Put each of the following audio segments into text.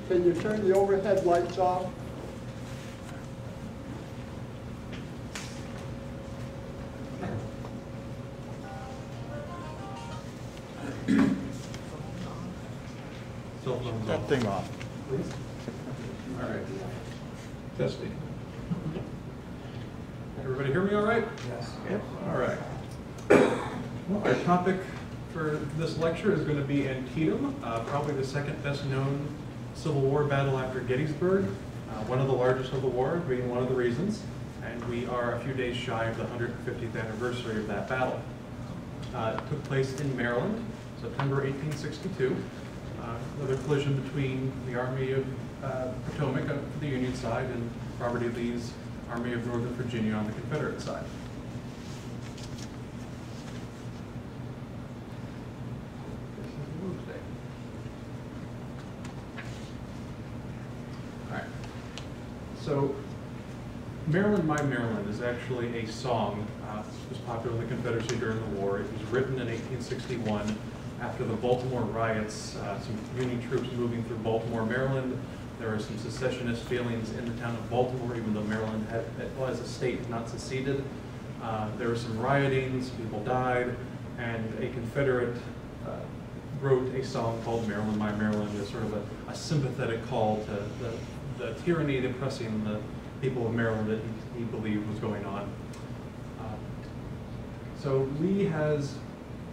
Can you turn the overhead lights off? That thing off. Please. All right. Testing. Everybody hear me all right? Yes. Yep. All right. Well, our topic for this lecture is going to be Antietam, probably the second best known Civil War battle after Gettysburg, one of the largest of the war, being one of the reasons, and we are a few days shy of the 150th anniversary of that battle. It took place in Maryland, September 1862. Another collision between the Army of Potomac on the Union side and Robert E. Lee's Army of Northern Virginia on the Confederate side. All right. So, Maryland, My Maryland is actually a song that was popular in the Confederacy during the war. It was written in 1861 after the Baltimore riots, some Union troops moving through Baltimore, Maryland. There were some secessionist feelings in the town of Baltimore, even though Maryland had, as a state, had not seceded. There was some rioting, some people died, and a Confederate wrote a song called Maryland, My Maryland, as sort of a sympathetic call to the tyranny oppressing the people of Maryland that he believed was going on. So Lee has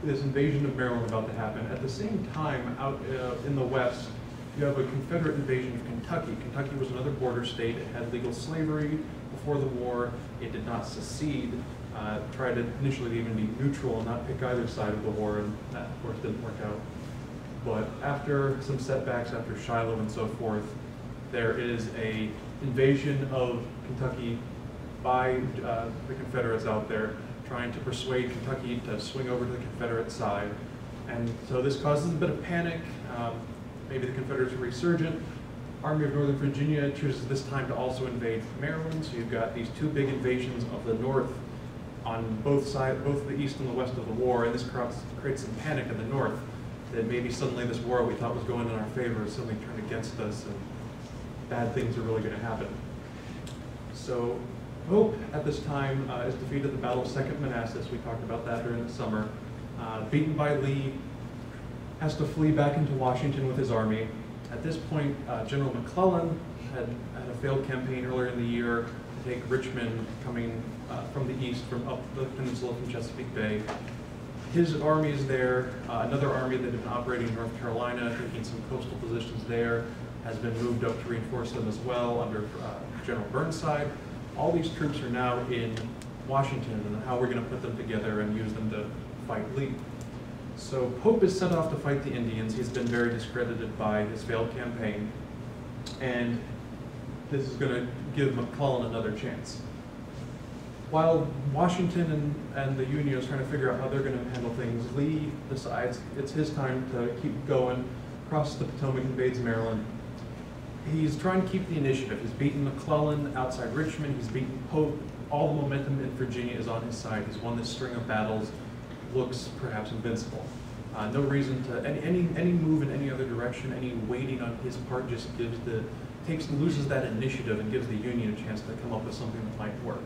this invasion of Maryland about to happen. At the same time, out in the West, you have a Confederate invasion of Kentucky. Kentucky was another border state. It had legal slavery before the war. It did not secede. Tried to initially even be neutral and not pick either side of the war, and that, of course, didn't work out. But after some setbacks, after Shiloh and so forth, there is a invasion of Kentucky by the Confederates out there, trying to persuade Kentucky to swing over to the Confederate side. And so this causes a bit of panic. Maybe the Confederates are resurgent. Army of Northern Virginia chooses this time to also invade Maryland. So you've got these two big invasions of the North on both sides, both the East and the West of the war. And this creates some panic in the North that maybe suddenly this war we thought was going in our favor is suddenly turned against us, and bad things are really going to happen. So Pope at this time is defeated at the Battle of Second Manassas. We talked about that during the summer. Beaten by Lee, has to flee back into Washington with his army. At this point, General McClellan had a failed campaign earlier in the year to take Richmond, coming from the east, from up the peninsula from Chesapeake Bay. His army is there. Another army that had been operating in North Carolina, taking some coastal positions there, has been moved up to reinforce them as well under General Burnside. All these troops are now in Washington, and how we're going to put them together and use them to fight Lee. So Pope is sent off to fight the Indians. He's been very discredited by his failed campaign, and this is going to give McClellan another chance. While Washington and the Union is trying to figure out how they're going to handle things, Lee decides it's his time to keep going, crosses the Potomac, invades Maryland. He's trying to keep the initiative. He's beaten McClellan outside Richmond. He's beaten Pope. All the momentum in Virginia is on his side. He's won this string of battles. Looks perhaps invincible. No reason to any move in any other direction. Any waiting on his part just loses that initiative and gives the Union a chance to come up with something that might work.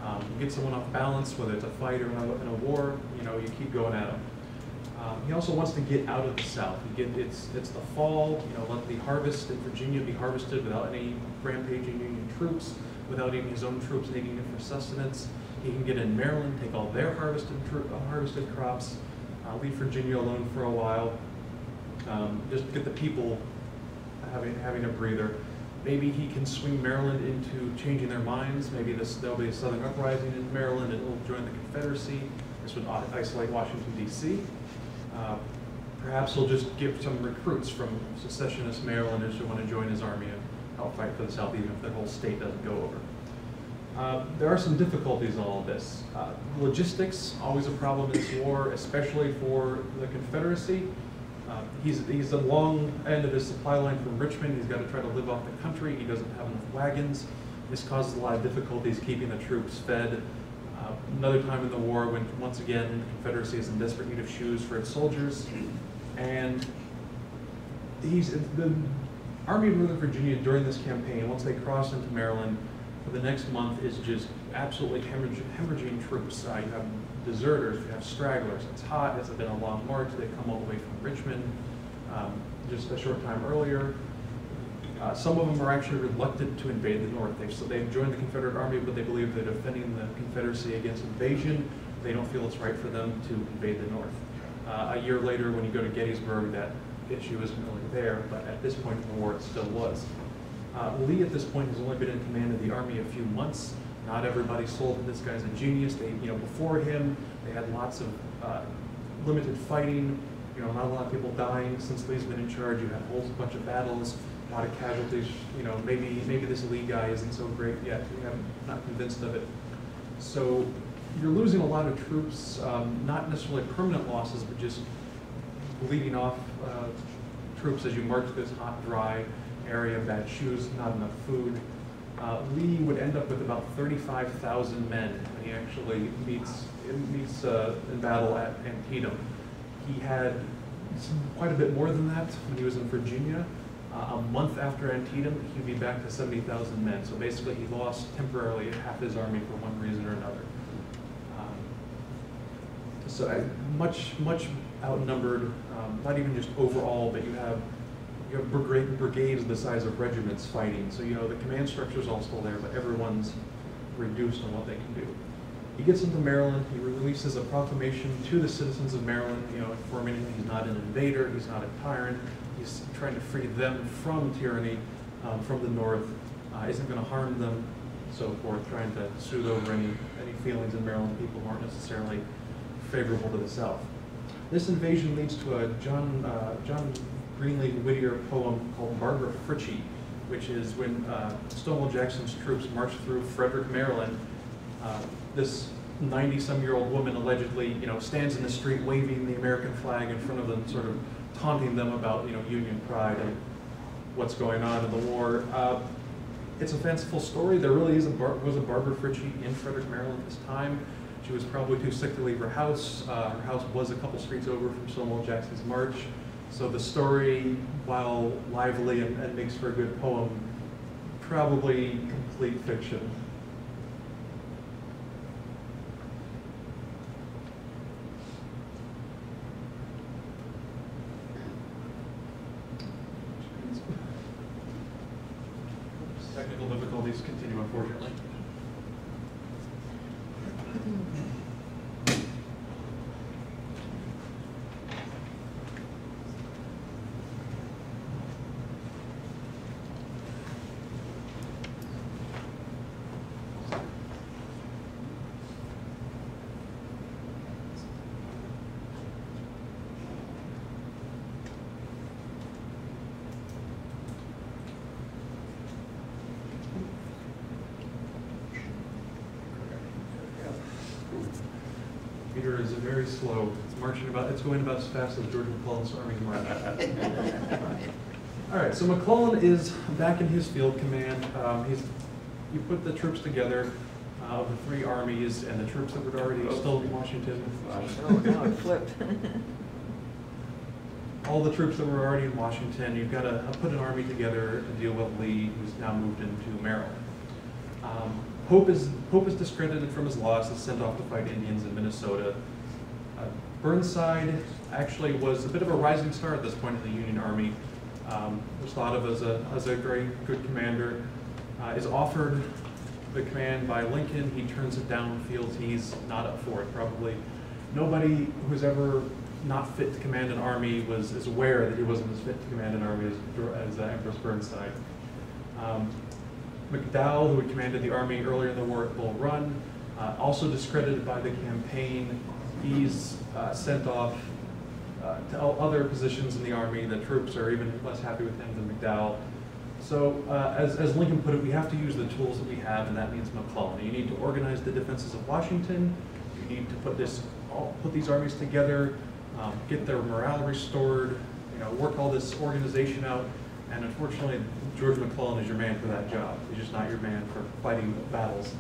You get someone off balance, whether it's a fight or in a war. You keep going at him. He also wants to get out of the South. It's the fall. Let the harvest in Virginia be harvested without any rampaging Union troops, without even his own troops needing it for sustenance. He can get in Maryland, take all their harvested crops, leave Virginia alone for a while, just get the people having a breather. Maybe he can swing Maryland into changing their minds. Maybe there'll be a Southern uprising in Maryland and it'll join the Confederacy. This would isolate Washington, D.C. Perhaps he'll just give some recruits from secessionist Marylanders who want to join his army and help fight for the South, even if the whole state doesn't go over. There are some difficulties in all of this. Logistics, always a problem in this war, especially for the Confederacy. He's a long end of his supply line from Richmond. He's got to try to live off the country. He doesn't have enough wagons. This causes a lot of difficulties keeping the troops fed. Another time in the war when, once again, the Confederacy is in desperate need of shoes for its soldiers. And Army of Northern Virginia during this campaign, once they cross into Maryland, for the next month is just absolutely hemorrhaging troops. You have deserters, you have stragglers. It's hot, it's been a long march. They've come all the way from Richmond just a short time earlier. Some of them are actually reluctant to invade the North. They've joined the Confederate Army, but they believe they're defending the Confederacy against invasion. They don't feel it's right for them to invade the North. A year later, when you go to Gettysburg, that issue isn't really there, but at this point in the war, it still was. Lee, at this point, has only been in command of the Army a few months. Not everybody sold that this guy's a genius. Before him, they had lots of limited fighting. Not a lot of people dying since Lee's been in charge. You had a whole bunch of battles, a lot of casualties. Maybe this Lee guy isn't so great yet. I'm not convinced of it. So you're losing a lot of troops, not necessarily permanent losses, but just bleeding off troops as you march this hot, dry area, bad shoes, not enough food. Lee would end up with about 35,000 men when he actually meets in battle at Antietam. He had quite a bit more than that when he was in Virginia. A month after Antietam, he'd be back to 70,000 men. So basically, he lost temporarily half his army for one reason or another. So much outnumbered, not even just overall, but you have brigades the size of regiments fighting. So the command structure is all still there, but everyone's reduced on what they can do. He gets into Maryland. He releases a proclamation to the citizens of Maryland, informing them he's not an invader, he's not a tyrant. He's trying to free them from tyranny from the North. Isn't going to harm them, so forth. Trying to soothe over any feelings in Maryland people who aren't necessarily favorable to the South. This invasion leads to a John Greenleaf Whittier poem called Barbara Fritchie, which is when Stonewall Jackson's troops marched through Frederick, Maryland. This 90-some-year-old woman allegedly, stands in the street waving the American flag in front of them, sort of taunting them about, Union pride and what's going on in the war. It's a fanciful story. There really was a Barbara Fritchie in Frederick, Maryland at this time. She was probably too sick to leave her house. Her house was a couple streets over from Stonewall Jackson's march. So the story, while lively and makes for a good poem, probably complete fiction. Technical difficulties continue, unfortunately. Peter is very slow. It's going about as fast as George McClellan's army marched. All right, so McClellan is back in his field command. You put the troops together of the three armies and the troops that were already still in Washington. Oh, no, it flipped. All the troops that were already in Washington, you've got to put an army together to deal with Lee, who's now moved into Maryland. Pope is discredited from his loss, is sent off to fight Indians in Minnesota. Burnside actually was a bit of a rising star at this point in the Union Army. Was thought of as a very good commander. Is offered the command by Lincoln. He turns it down, feels he's not up for it. Probably nobody who's ever not fit to command an army is aware that he wasn't as fit to command an army as Empress Burnside. McDowell, who had commanded the army earlier in the war at Bull Run, also discredited by the campaign. He's sent off to other positions in the army. The troops are even less happy with him than McDowell. So as Lincoln put it, we have to use the tools that we have, and that means McClellan. You need to organize the defenses of Washington. You need to put these armies together, get their morale restored, work all this organization out. And unfortunately, George McClellan is your man for that job. He's just not your man for fighting battles.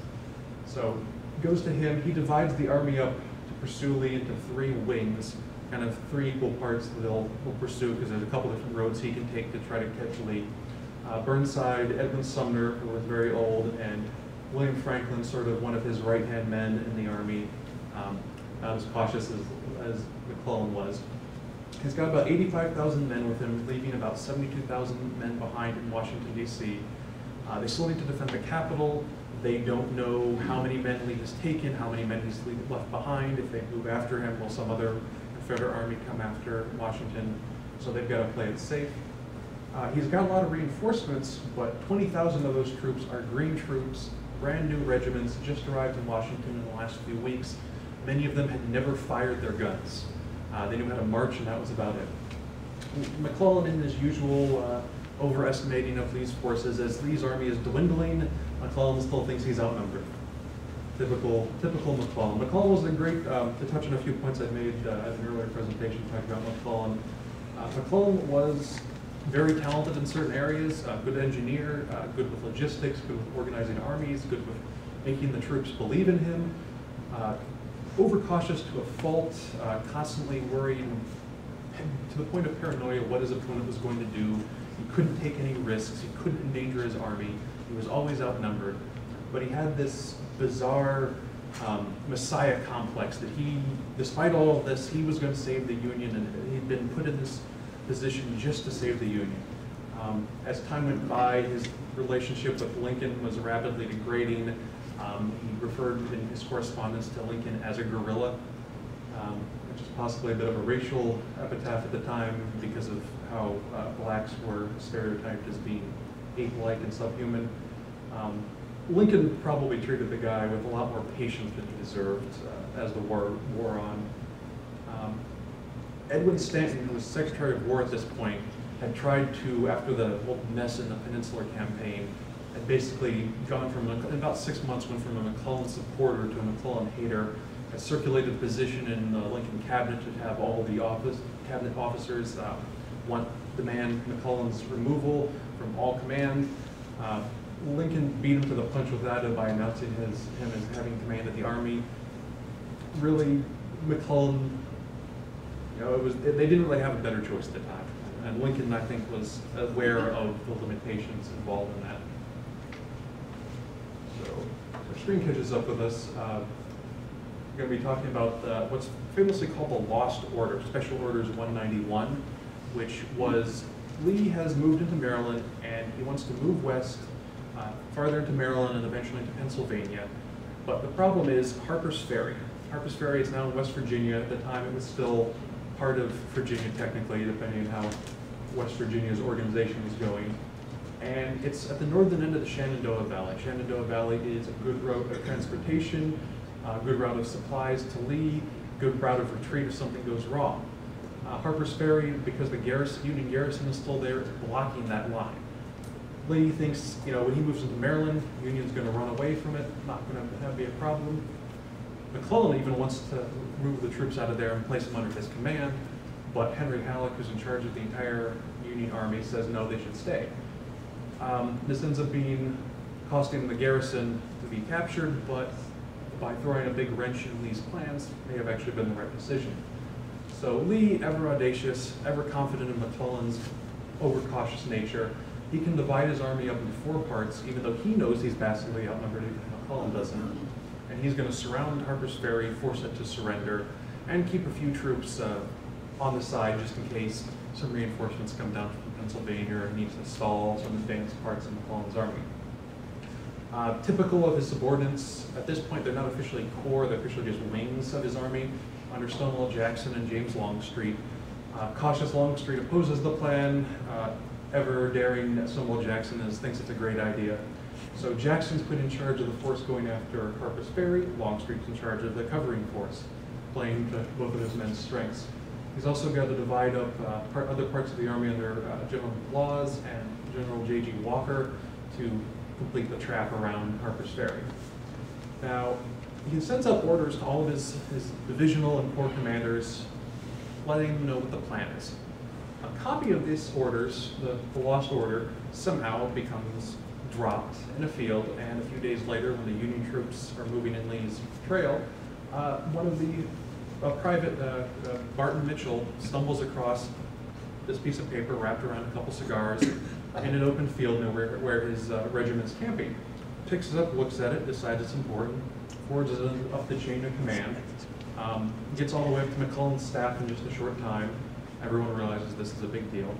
So it goes to him. He divides the army up to pursue Lee into three wings, kind of three equal parts that he'll pursue, because there's a couple different roads he can take to try to catch Lee. Burnside, Edwin Sumner, who was very old, and William Franklin, sort of one of his right-hand men in the Army, not as cautious as McClellan was. He's got about 85,000 men with him, leaving about 72,000 men behind in Washington, D.C. They still need to defend the capital. They don't know how many men Lee has taken, how many men he's left behind. If they move after him, will some other Confederate army come after Washington? So they've got to play it safe. He's got a lot of reinforcements, but 20,000 of those troops are green troops, brand new regiments, just arrived in Washington in the last few weeks. Many of them had never fired their guns. They knew how to march, and that was about it. McClellan, in his usual overestimating of Lee's forces, as Lee's army is dwindling, McClellan still thinks he's outnumbered. Typical McClellan. McClellan was a great, to touch on a few points I made in an earlier presentation talking about McClellan. McClellan was very talented in certain areas, good engineer, good with logistics, good with organizing armies, good with making the troops believe in him. Overcautious to a fault, constantly worrying to the point of paranoia what his opponent was going to do. He couldn't take any risks. He couldn't endanger his army. He was always outnumbered. But he had this bizarre messiah complex that he, despite all of this, he was going to save the Union, and he'd been put in this position just to save the Union. As time went by, his relationship with Lincoln was rapidly degrading. He referred in his correspondence to Lincoln as a guerrilla, which is possibly a bit of a racial epitaph at the time because of how blacks were stereotyped as being ape-like and subhuman. Lincoln probably treated the guy with a lot more patience than he deserved as the war wore on. Edwin Stanton, who was Secretary of War at this point, had tried to, after the whole mess in the Peninsular Campaign, had basically gone from, in about 6 months, went from a McClellan supporter to a McClellan hater, had circulated a position in the Lincoln cabinet to have all the cabinet officers demand McClellan's removal from all command. Lincoln beat him to the punch with that by announcing him as having command of the army. Really, McClellan, they didn't really have a better choice at the time. And Lincoln, I think, was aware of the limitations involved in that. So our screen catches up with us. We're going to be talking about what's famously called the Lost Order, Special Orders 191, which was Lee has moved into Maryland, and he wants to move west, farther into Maryland and eventually into Pennsylvania. But the problem is Harper's Ferry. Harper's Ferry is now in West Virginia. At the time, it was still part of Virginia, technically, depending on how West Virginia's organization was going. And it's at the northern end of the Shenandoah Valley. Shenandoah Valley is a good route of transportation, a good route of supplies to Lee, good route of retreat if something goes wrong. Harper's Ferry, because the Union garrison is still there, is blocking that line. Lee thinks, when he moves into Maryland, the Union's going to run away from it, not going to be a problem. McClellan even wants to move the troops out of there and place them under his command, but Henry Halleck, who's in charge of the entire Union army, says no, they should stay. This ends up costing the garrison to be captured, but by throwing a big wrench in Lee's plans, may have actually been the right decision. So Lee, ever audacious, ever confident in McClellan's overcautious nature, he can divide his army up into 4 parts, even though he knows he's vastly outnumbered, even McClellan doesn't. And he's going to surround Harper's Ferry, force it to surrender, and keep a few troops on the side just in case some reinforcements come down from Pennsylvania or needs to stall some advanced parts of McClellan's army. Typical of his subordinates, at this point they're not officially corps, they're officially just wings of his army, under Stonewall Jackson and James Longstreet. Cautious Longstreet opposes the plan. Ever daring Stonewall Jackson thinks it's a great idea. So Jackson's put in charge of the force going after Harper's Ferry. Longstreet's in charge of the covering force, playing to both of his men's strengths. He's also got to divide up other parts of the army under General Laws and General J.G. Walker to complete the trap around Harper's Ferry. Now, he sends out orders to all of his divisional and corps commanders, letting them know what the plan is. A copy of these orders, the Lost Order, somehow becomes dropped in a field, and a few days later, when the Union troops are moving in Lee's trail, one of the private, Barton Mitchell, stumbles across this piece of paper wrapped around a couple cigars, in an open field near where his regiment's camping. Picks it up, looks at it, decides it's important, forwards it up the chain of command, gets all the way up to McClellan's staff in just a short time. Everyone realizes this is a big deal.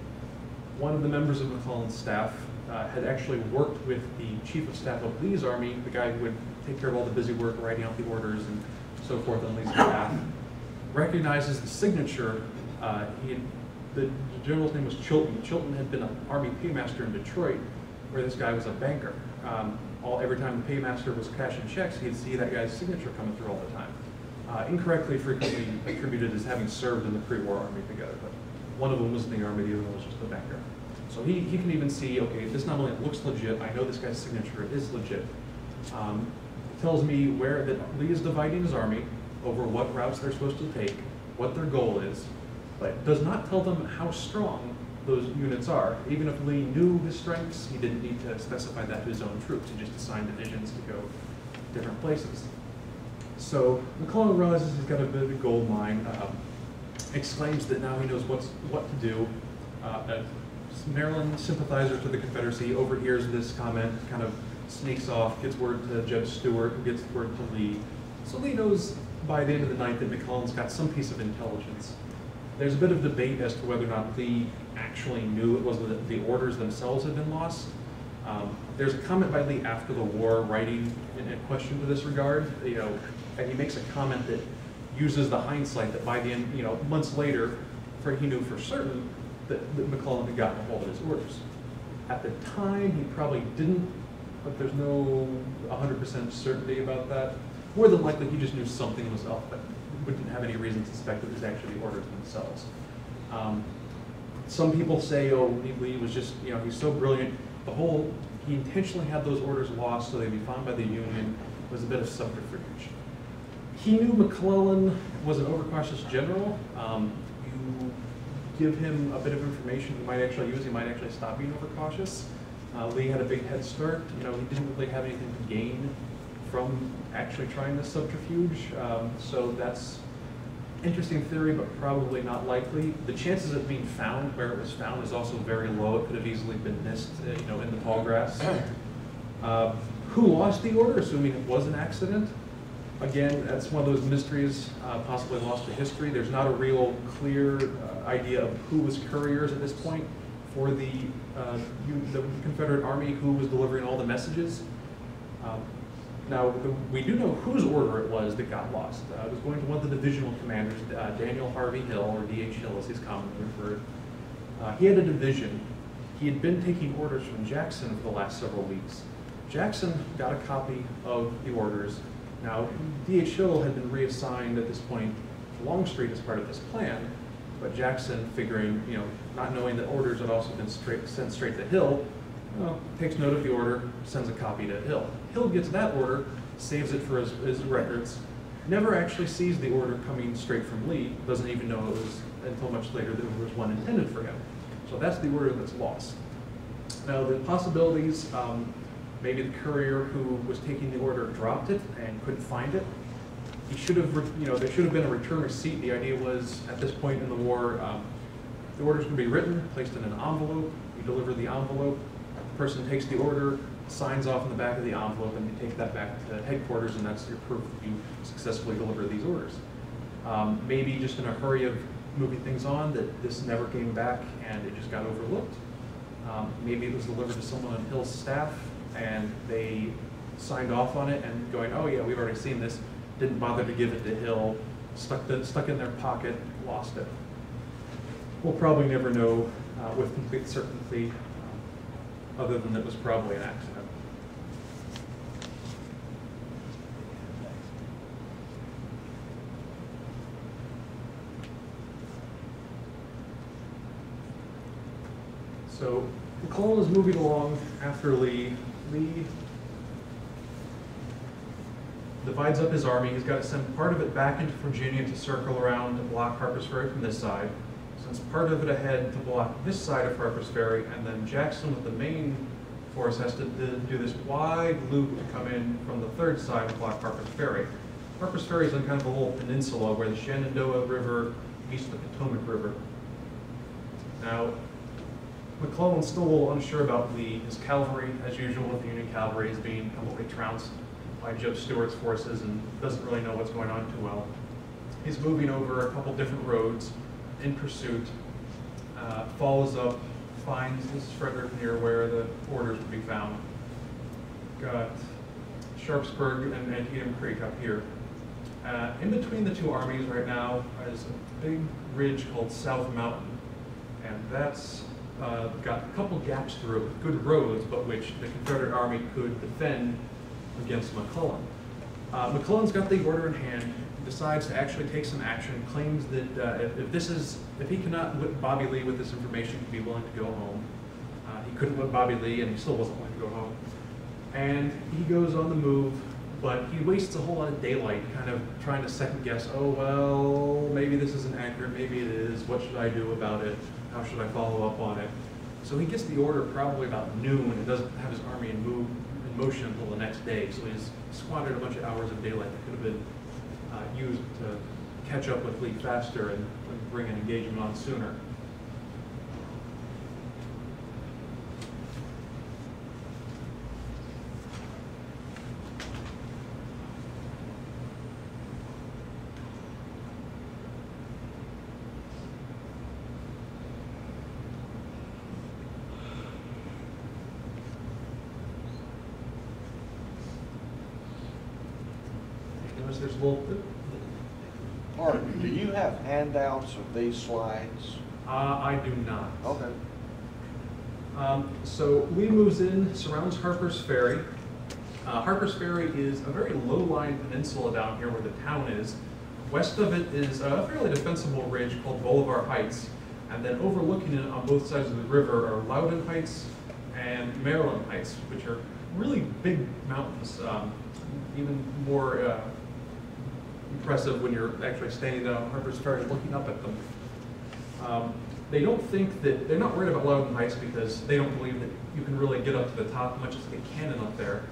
One of the members of McClellan's staff had actually worked with the chief of staff of Lee's army, the guy who would take care of all the busy work, writing out the orders and so forth on Lee's behalf. Recognizes the signature. The general's name was Chilton. Chilton had been an army paymaster in Detroit, where this guy was a banker. Every time the paymaster was cashing checks, he'd see that guy's signature coming through all the time. Incorrectly, frequently attributed as having served in the pre-war army together, but one of them was in the army, the other one was just a banker. So he can even see, okay, this not only looks legit, I know this guy's signature is legit. It tells me that Lee is dividing his army over what routes they're supposed to take, what their goal is, but does not tell them how strong those units are. Even if Lee knew his strengths, he didn't need to specify that to his own troops. He just assigned divisions to go different places. So McClellan realizes he's got a bit of a gold mine, exclaims that now he knows what to do. A Maryland sympathizer to the Confederacy overhears this comment, kind of sneaks off, gets word to Judge Stewart, who gets word to Lee. So Lee knows by the end of the night that McClellan's got some piece of intelligence. There's a bit of debate as to whether or not Lee actually knew it was the orders themselves had been lost. There's a comment by Lee after the war, writing in a question to this regard, and he makes a comment that uses the hindsight that by the end, months later, he knew for certain that McClellan had gotten a hold of his orders. At the time, he probably didn't, but there's no 100% certainty about that. More than likely, he just knew something was up, but wouldn't have any reason to suspect that it was actually the orders themselves. Some people say, oh, Lee was just, he's so brilliant. He intentionally had those orders lost so they'd be found by the Union. It was a bit of subterfuge. He knew McClellan was an overcautious general. You give him a bit of information he might actually use, he might actually stop being overcautious. Lee had a big head start. He didn't really have anything to gain from actually trying this subterfuge. So that's interesting theory, but probably not likely. The chances of being found where it was found is also very low. It could have easily been missed, in the tall grass. Who lost the order, assuming it was an accident? Again, that's one of those mysteries possibly lost to history. There's not a real clear idea of who was couriers at this point for the Confederate Army, who was delivering all the messages. Now, we do know whose order it was that got lost. It was going to one of the divisional commanders, Daniel Harvey Hill, or D.H. Hill as he's commonly referred. He had a division. He had been taking orders from Jackson for the last several weeks. Jackson got a copy of the orders. Now, D.H. Hill had been reassigned at this point to Longstreet as part of this plan, but Jackson, figuring, not knowing that orders had also been sent straight to Hill, takes note of the order, sends a copy to Hill. Hill gets that order, saves it for his records, never actually sees the order coming straight from Lee, doesn't even know it was until much later that there was one intended for him. So that's the order that's lost. Now, the possibilities, maybe the courier who was taking the order dropped it and couldn't find it. He should have, there should have been a return receipt. The idea was, at this point in the war, the orders can be written, placed in an envelope. You deliver the envelope. The person takes the order, signs off in the back of the envelope, and you take that back to headquarters, and that's your proof that you successfully delivered these orders. Maybe just in a hurry of moving things on, that this never came back and it just got overlooked. Maybe it was delivered to someone on Hill's staff, and they signed off on it and going, oh yeah, we've already seen this, didn't bother to give it to Hill, stuck in their pocket, lost it. We'll probably never know with complete certainty, other than it was probably an accident. So McClellan is moving along after Lee. Lee divides up his army. He's got to send part of it back into Virginia to circle around to block Harper's Ferry from this side. Sends part of it ahead to block this side of Harper's Ferry, and then Jackson with the main force has to do this wide loop to come in from the third side to block Harper's Ferry. Harper's Ferry is on kind of a little peninsula where the Shenandoah River meets the Potomac River. Now, McClellan's still a little unsure about Lee. His cavalry, as usual with the Union cavalry, is being completely trounced by Jeb Stuart's forces and doesn't really know what's going on too well. He's moving over a couple different roads in pursuit, follows up, finds this is Frederick near where the orders would be found. Got Sharpsburg and Antietam Creek up here. In between the two armies right now is a big ridge called South Mountain, and that's got a couple gaps through it with good roads, but which the Confederate Army could defend against McClellan. McClellan's got the order in hand, decides to actually take some action, claims that if he cannot whip Bobby Lee with this information, he'd be willing to go home. He couldn't whip Bobby Lee, and he still wasn't willing to go home. And he goes on the move, but he wastes a whole lot of daylight kind of trying to second guess, oh, well, maybe this isn't accurate, maybe it is, what should I do about it, how should I follow up on it? So he gets the order probably about noon and doesn't have his army in motion until the next day, so he's squandered a bunch of hours of daylight that could have been used to catch up with Lee faster and bring an engagement on sooner. Notice there's a little. Mark, do you have handouts of these slides? I do not. Okay. So Lee moves in, surrounds Harper's Ferry. Harper's Ferry is a very low-lying peninsula down here where the town is. West of it is a fairly defensible ridge called Bolivar Heights, and then overlooking it on both sides of the river are Loudon Heights and Maryland Heights, which are really big mountains, even more impressive when you're actually standing down on Harper's Ferry looking up at them. They don't think that, they're not worried about Loudon Heights because they don't believe that you can really get up to the top much as they can up there.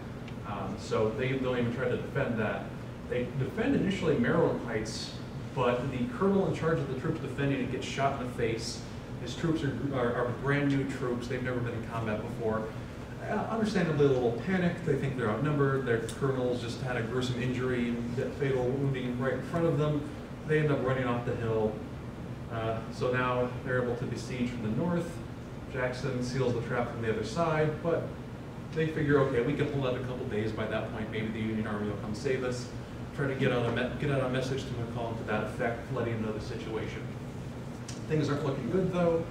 So they don't even try to defend that. They defend initially Maryland Heights, but the colonel in charge of the troops defending it gets shot in the face. His troops are brand new troops. They've never been in combat before. Understandably a little panicked. They think they're outnumbered. Their colonel's just had a gruesome injury and fatal wounding right in front of them. They end up running off the hill. So now they're able to besiege from the north. Jackson seals the trap from the other side, but they figure, okay, we can hold out a couple days. By that point, maybe the Union Army will come save us. Try to get out a message to McClellan to that effect, letting him know the situation. Things aren't looking good though.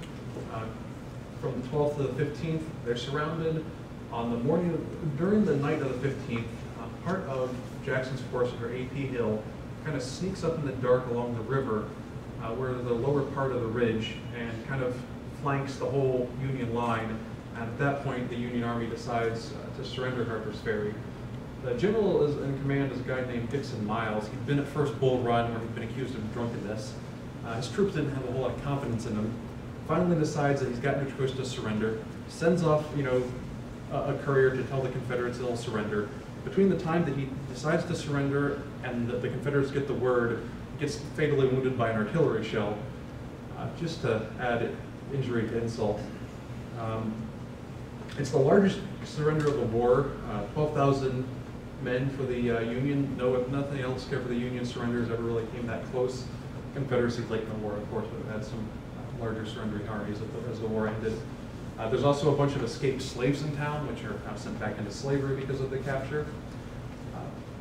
From the 12th to the 15th, they're surrounded. On the morning, during the night of the 15th, part of Jackson's force under AP Hill kind of sneaks up in the dark along the river, where the lower part of the ridge, and kind of flanks the whole Union line. And at that point, the Union Army decides to surrender Harper's Ferry. The general in command is a guy named Dixon Miles. He'd been at First Bull Run, where he'd been accused of drunkenness. His troops didn't have a whole lot of confidence in him. Finally decides that he's got no choice to surrender. Sends off, a courier to tell the Confederates they'll surrender. Between the time that he decides to surrender and the Confederates get the word, he gets fatally wounded by an artillery shell. Just to add injury to insult. It's the largest surrender of the war. 12,000 men for the Union. No, if nothing else, for the Union surrenders ever really came that close. Confederacy late in the war, of course, would have had some larger surrendering armies as the war ended. There's also a bunch of escaped slaves in town, which are kind of sent back into slavery because of the capture.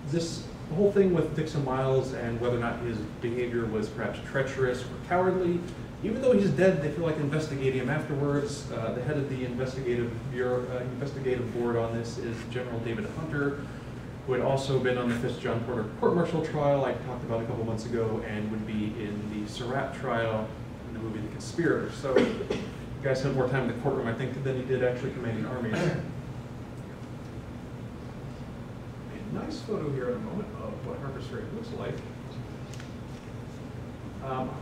This whole thing with Dixon Miles and whether or not his behavior was perhaps treacherous or cowardly, even though he's dead, they feel like investigating him afterwards. The head of the investigative board on this is General David Hunter, who had also been on the Fitz-John Porter court-martial trial I talked about a couple months ago, and would be in the Surratt trial in the movie The Conspirator. So you guys had more time in the courtroom, I think, than he did actually commanding armies. A nice photo here in a moment of what Harper's Ferry looks like.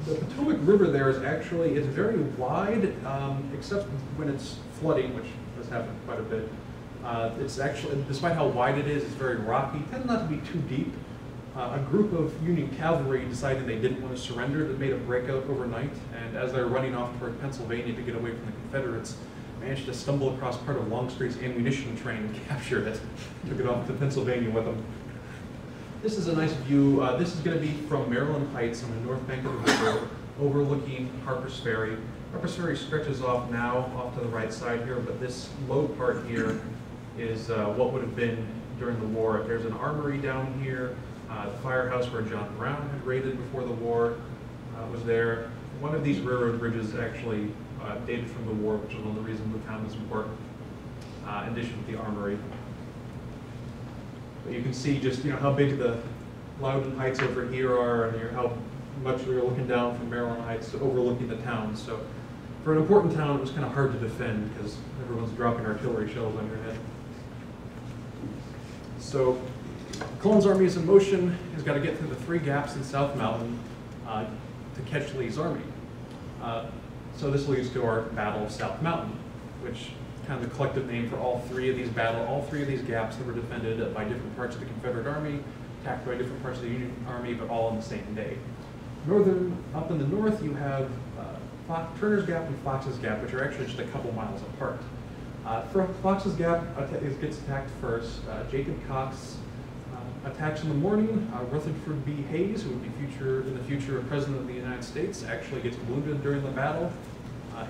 The Potomac River there is actually, it's very wide, except when it's flooding, which does happen quite a bit. It's actually, despite how wide it is, it's very rocky. It tends not to be too deep. A group of Union cavalry decided they didn't want to surrender. They made a breakout overnight, and as they're running off toward Pennsylvania to get away from the Confederates, managed to stumble across part of Longstreet's ammunition train and captured it. Took it off to Pennsylvania with them. This is a nice view. This is going to be from Maryland Heights on the north bank of the river, overlooking Harper's Ferry. Harper's Ferry stretches off now, off to the right side here, but this low part here is what would have been during the war. There's an armory down here. The firehouse where John Brown had raided before the war was there. One of these railroad bridges actually dated from the war, which is one of the reasons the town was important, in addition to the armory. But you can see just how big the Loudon Heights over here are, and how much we were looking down from Maryland Heights overlooking the town. So for an important town, it was kind of hard to defend because everyone's dropping artillery shells on your head. So Cullen's army is in motion. He's got to get through the 3 gaps in South Mountain to catch Lee's army. So this leads to our Battle of South Mountain, which kind of the collective name for all 3 of these gaps that were defended by different parts of the Confederate Army, attacked by different parts of the Union Army, but all on the same day. Up in the north, you have Turner's Gap and Fox's Gap, which are actually just a couple miles apart. For Fox's Gap, gets attacked first. Jacob Cox attacks in the morning. Rutherford B. Hayes, who would be in the future President of the United States, actually gets wounded during the battle.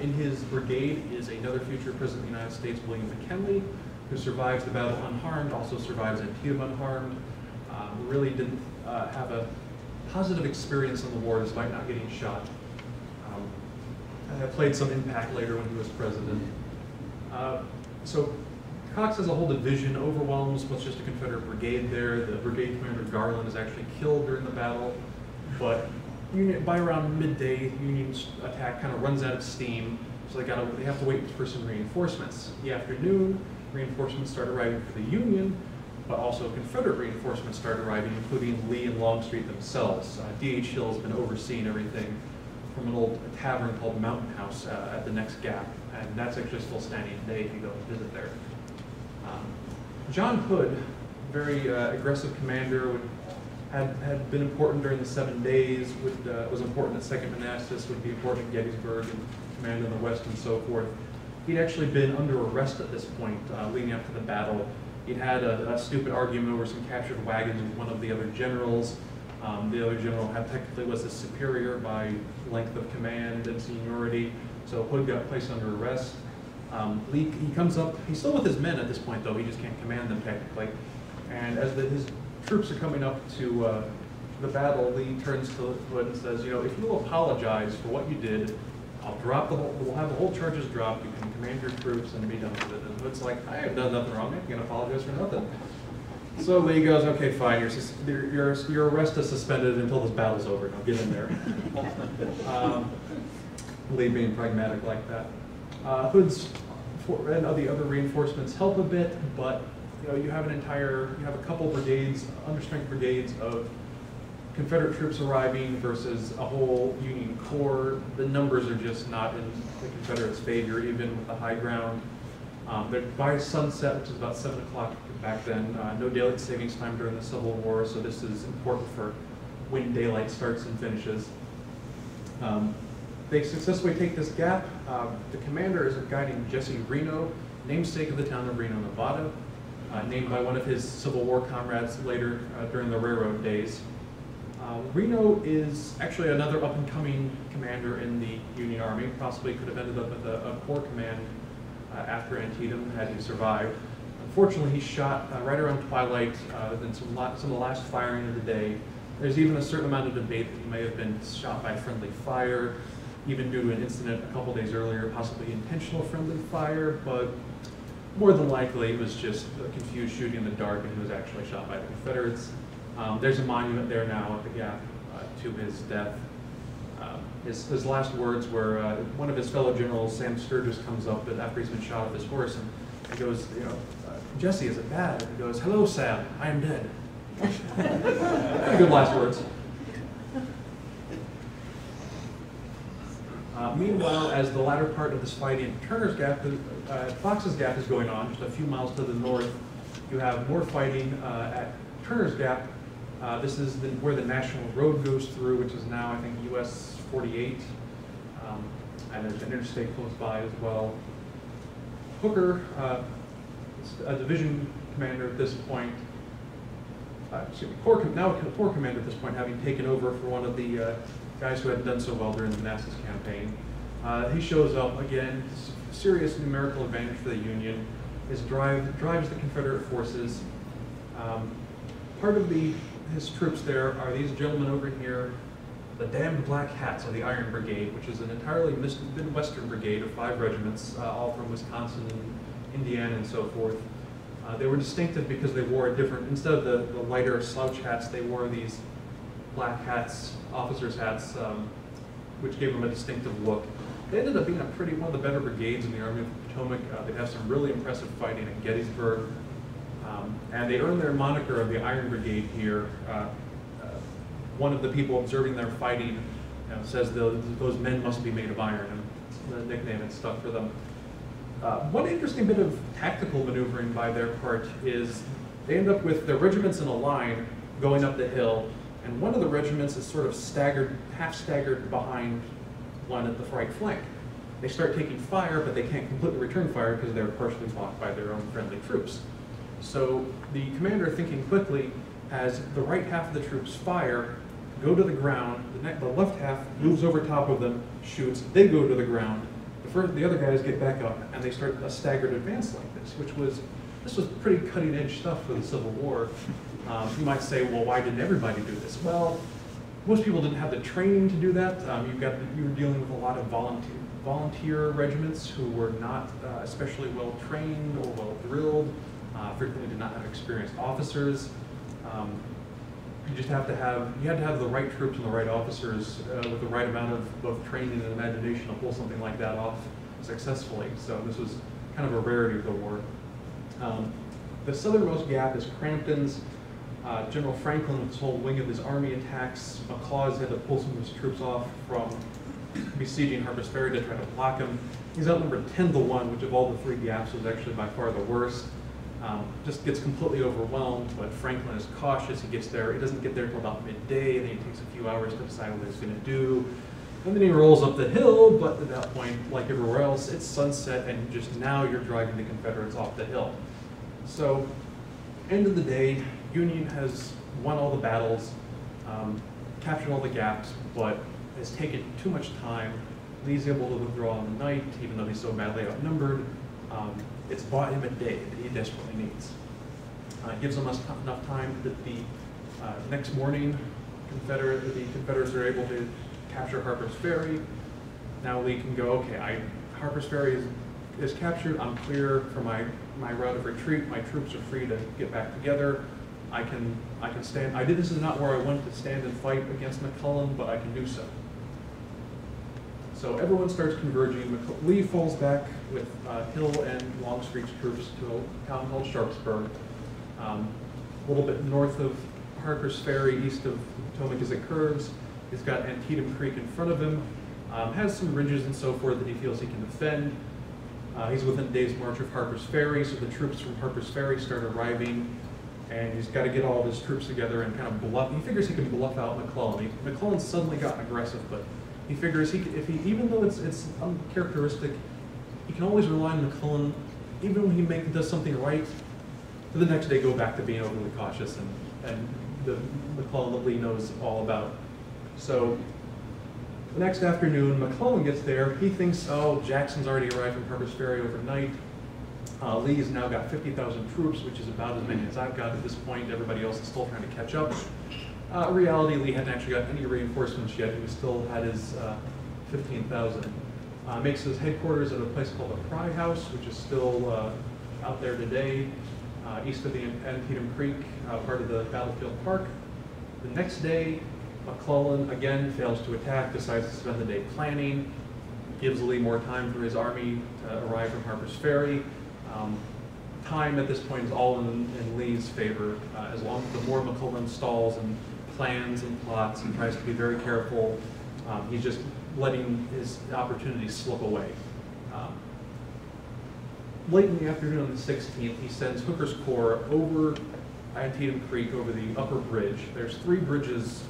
In his brigade is another future President of the United States, William McKinley, who survives the battle unharmed, also survives Antietam unharmed. Really didn't have a positive experience in the war despite not getting shot. Played some impact later when he was president. So Cox has a whole division, overwhelms what's just a Confederate brigade there. The brigade commander Garland is actually killed during the battle, but by around midday, Union's attack kind of runs out of steam, so they have to wait for some reinforcements. In the afternoon, reinforcements start arriving for the Union, but also Confederate reinforcements start arriving, including Lee and Longstreet themselves. D.H. Hill has been overseeing everything from an old tavern called Mountain House at the next gap, and that's actually still standing today if you go visit there. John Hood, very aggressive commander, had been important during the 7 days, was important at Second Manassas, would be important at Gettysburg and command in the West and so forth. He'd actually been under arrest at this point, leading up to the battle. He'd had a stupid argument over some captured wagons with one of the other generals. The other general technically was his superior by length of command and seniority, so Hood got placed under arrest. Lee, he comes up, he's still with his men at this point though, he just can't command them technically. And as his troops are coming up to the battle, Lee turns to Hood and says, if you'll apologize for what you did, we'll have the whole charges dropped, you can command your troops and be done with it. And Hood's like, I have done nothing wrong, I'm going to apologize for nothing. So Lee goes, okay, fine, your arrest is suspended until this battle's over, now get in there. Lee being pragmatic like that. Hood's and the other reinforcements help a bit, but you have a couple brigades, understrength brigades of Confederate troops arriving versus a whole Union corps. The numbers are just not in the Confederates' favor, even with the high ground. By sunset, which is about 7 o'clock back then, no daylight savings time during the Civil War, so this is important for when daylight starts and finishes. They successfully take this gap. The commander is a guy named Jesse Reno, namesake of the town of Reno, Nevada, named by one of his Civil War comrades later during the railroad days. Reno is actually another up-and-coming commander in the Union Army, possibly could have ended up with a corps command after Antietam had he survived. Unfortunately, he's shot right around twilight, then some of the last firing of the day. There's even a certain amount of debate that he may have been shot by friendly fire, even due to an incident a couple days earlier, possibly intentional friendly fire, but more than likely it was just a confused shooting in the dark and he was actually shot by the Confederates. There's a monument there now at the gap to his death. His last words were, one of his fellow generals, Sam Sturgis, comes up after he's been shot with his horse and he goes, Jesse, is it bad? And he goes, hello, Sam, I am dead. Pretty good last words. Meanwhile, as the latter part of this fight in Turner's Gap, Fox's Gap is going on, just a few miles to the north. You have more fighting at Turner's Gap. This is where the National Road goes through, which is now, I think, US 48. And there's an interstate close by as well. Hooker, a division commander at this point, excuse me, now a corps commander at this point, having taken over for one of the guys who hadn't done so well during the Manassas campaign. He shows up again, serious numerical advantage for the Union. Drives the Confederate forces. Part of his troops there are these gentlemen over here, the damned Black Hats of the Iron Brigade, which is an entirely Midwestern brigade of 5 regiments, all from Wisconsin and Indiana and so forth. They were distinctive because they wore a different, instead of the lighter slouch hats, they wore these black hats, officers' hats, which gave them a distinctive look. They ended up being one of the better brigades in the Army of the Potomac. They have some really impressive fighting at Gettysburg. And they earned their moniker of the Iron Brigade here. One of the people observing their fighting says those men must be made of iron, and the nickname had stuck for them. One interesting bit of tactical maneuvering by their part is they end up with their regiments in a line going up the hill, and one of the regiments is sort of half staggered behind one at the right flank. They start taking fire, but they can't completely return fire because they're partially blocked by their own friendly troops. So the commander, thinking quickly, has the right half of the troops fire, go to the ground, the left half moves over top of them, shoots, they go to the ground, the other guys get back up, and they start a staggered advance like this, this was pretty cutting edge stuff for the Civil War. You might say, well, why didn't everybody do this? Well, most people didn't have the training to do that. You were dealing with a lot of volunteer regiments who were not especially well trained or well drilled, frequently did not have experienced officers. You had to have the right troops and the right officers with the right amount of both training and imagination to pull something like that off successfully. So this was kind of a rarity of the war. The southernmost gap is Crampton's. General Franklin, with his whole wing of his army, attacks. McLaws had to pull some of his troops off from besieging Harper's Ferry to try to block him. He's outnumbered 10-1, which of all the 3 gaps was actually by far the worst. Just gets completely overwhelmed, but Franklin is cautious. He gets there. He doesn't get there until about midday, and then he takes a few hours to decide what he's going to do. And then he rolls up the hill, but at that point, like everywhere else, it's sunset, and just now you're driving the Confederates off the hill. So, end of the day, Union has won all the battles, captured all the gaps, but has taken too much time. Lee's able to withdraw in the night, even though he's so badly outnumbered. It's bought him a day that he desperately needs. It gives him enough time that the next morning, the Confederates are able to capture Harper's Ferry. Now Lee can go, okay, Harper's Ferry is captured. I'm clear for my route of retreat. My troops are free to get back together. I can stand. This is not where I wanted to stand and fight against McClellan, but I can do so. So everyone starts converging. Lee falls back with Hill and Longstreet's troops to a town called Sharpsburg, a little bit north of Harper's Ferry, east of Potomac as it curves. He's got Antietam Creek in front of him, has some ridges and so forth that he feels he can defend. He's within a day's march of Harper's Ferry, so the troops from Harper's Ferry start arriving, and he's got to get all of his troops together and kind of bluff. He figures he can bluff out McClellan. McClellan's suddenly gotten aggressive, but he figures even though it's uncharacteristic, he can always rely on McClellan, even when he does something right, for the next day go back to being overly cautious and the McClellan that Lee knows all about. So the next afternoon, McClellan gets there. He thinks, oh, Jackson's already arrived from Harper's Ferry overnight. Lee's now got 50,000 troops, which is about as many as I've got at this point. Everybody else is still trying to catch up. In reality, Lee hadn't actually got any reinforcements yet. He still had his 15,000. Makes his headquarters at a place called the Pry House, which is still out there today, east of the Antietam Creek, part of the battlefield park. The next day, McClellan again fails to attack, decides to spend the day planning, gives Lee more time for his army to arrive from Harper's Ferry. Time at this point is all in Lee's favor. As long as the more McClellan stalls and plans and plots and tries to be very careful, he's just letting his opportunities slip away. Late in the afternoon on the 16th, he sends Hooker's Corps over Antietam Creek over the upper bridge. There's 3 bridges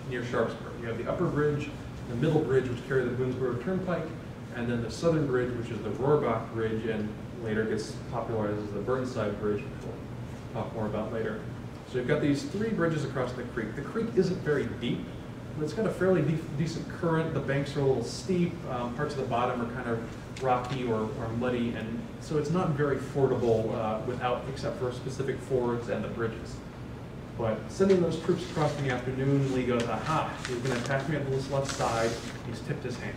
near Sharpsburg. You have the upper bridge, the middle bridge, which carry the Boonesboro Turnpike, and then the southern bridge, which is the Rohrbach Bridge, and later gets popularized as the Burnside Bridge, which we'll talk more about later. So you've got these 3 bridges across the creek. The creek isn't very deep, but it's got a fairly decent current. The banks are a little steep. Parts of the bottom are kind of rocky or muddy, and so it's not very fordable except for specific fords and the bridges. But sending those troops across in the afternoon, Lee goes, aha, he's going to attack me on this left side. He's tipped his hand.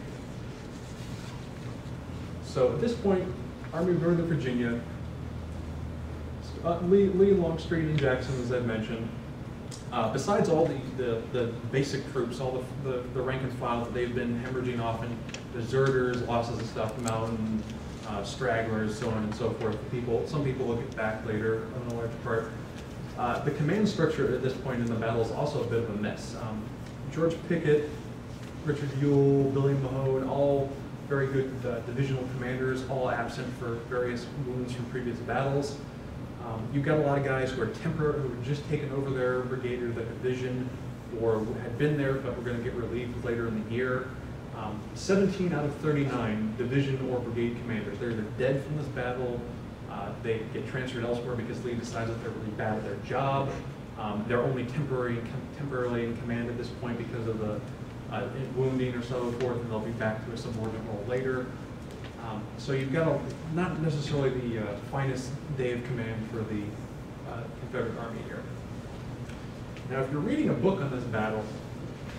So at this point, Army of Northern Virginia, Lee, Longstreet, and Jackson, as I mentioned, besides all the basic troops, all the rank and file that they've been hemorrhaging off in deserters, losses of South Mountain, stragglers, so on and so forth. Some people will get back later in a large part. The command structure at this point in the battle is also a bit of a mess. George Pickett, Richard Ewell, Billy Mahone, all very good divisional commanders, all absent for various wounds from previous battles. You've got a lot of guys who are who had just taken over their brigade or their division, or had been there but were going to get relieved later in the year. 17 out of 39 division or brigade commanders, they're either dead from this battle, they get elsewhere because Lee decides that they're really bad at their job. They're only temporarily in command at this point because of the wounding or so forth, and they'll be back to a subordinate role later. So you've got not necessarily the finest day of command for the Confederate Army here. Now, if you're reading a book on this battle,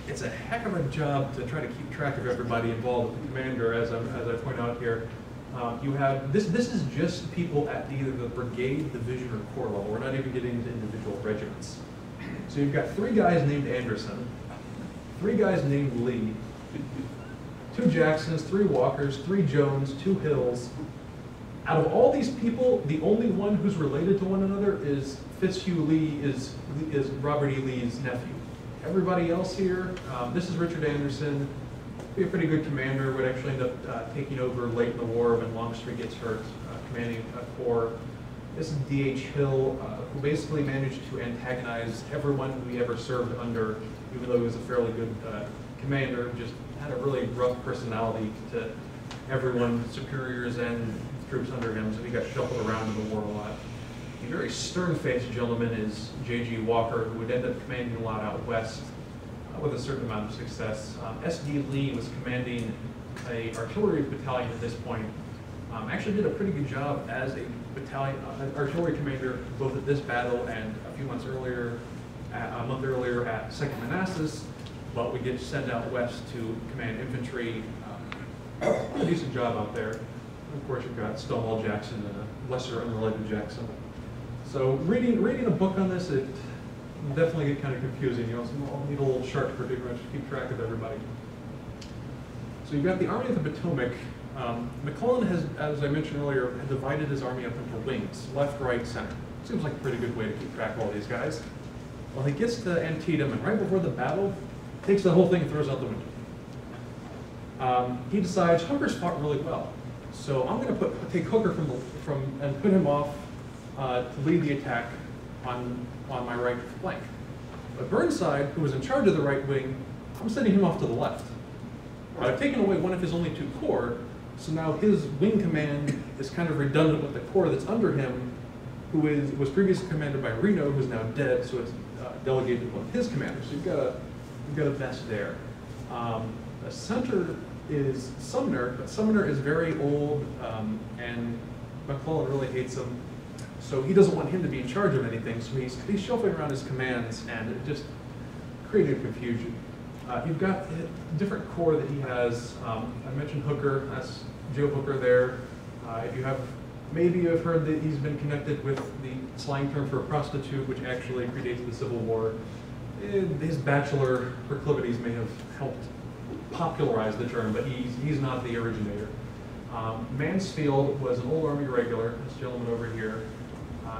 it's a heck of a job to try to keep track of everybody involved with the commander, as I point out here. You have, this is just people at either the brigade, division, or corps level. We're not even getting into individual regiments. So you've got 3 guys named Anderson, 3 guys named Lee, 2 Jacksons, 3 Walkers, 3 Jones, 2 Hills. Out of all these people, the only one who's related to one another is Fitzhugh Lee, is Robert E. Lee's nephew. Everybody else here, this is Richard Anderson, be a pretty good commander, would actually end up taking over late in the war when Longstreet gets hurt, commanding a corps. This is D.H. Hill, who basically managed to antagonize everyone who he ever served under, even though he was a fairly good commander, just had a really rough personality to everyone, superiors and troops under him, so he got shuffled around in the war a lot. A very stern-faced gentleman is J.G. Walker, who would end up commanding a lot out west with a certain amount of success. S.D. Lee was commanding an artillery battalion at this point. Actually did a pretty good job as a battalion, artillery commander, both at this battle and a month earlier at 2nd Manassas, but we get sent out west to command infantry. A decent job out there. Of course, you've got Stonewall Jackson and a lesser unrelated Jackson. So reading a book on this, it definitely get kind of confusing. You also need a little sharp pretty much to keep track of everybody. So you've got the Army of the Potomac. McClellan has, as I mentioned earlier, had divided his army up into wings, left, right, center. Seems like a pretty good way to keep track of all these guys. Well, he gets to Antietam, and right before the battle, takes the whole thing and throws out the window. He decides Hooker's fought really well, so I'm going to take Hooker and put him off to lead the attack on my right flank. But Burnside, who was in charge of the right wing, I'm sending him off to the left. I've taken away one of his only 2 corps, so now his wing command is kind of redundant with the corps that's under him, who was previously commanded by Reno, who's now dead, so it's delegated to one of his commanders. So you've got a mess there. The center is Sumner, but Sumner is very old, and McClellan really hates him. So he doesn't want him to be in charge of anything, so he's shuffling around his commands, and it just created confusion. You've got different corps that he has. I mentioned Hooker, that's Joe Hooker there. Maybe you've heard that he's been connected with the slang term for a prostitute, which actually predates the Civil War. His bachelor proclivities may have helped popularize the term, but he's not the originator. Mansfield was an old Army regular, this gentleman over here.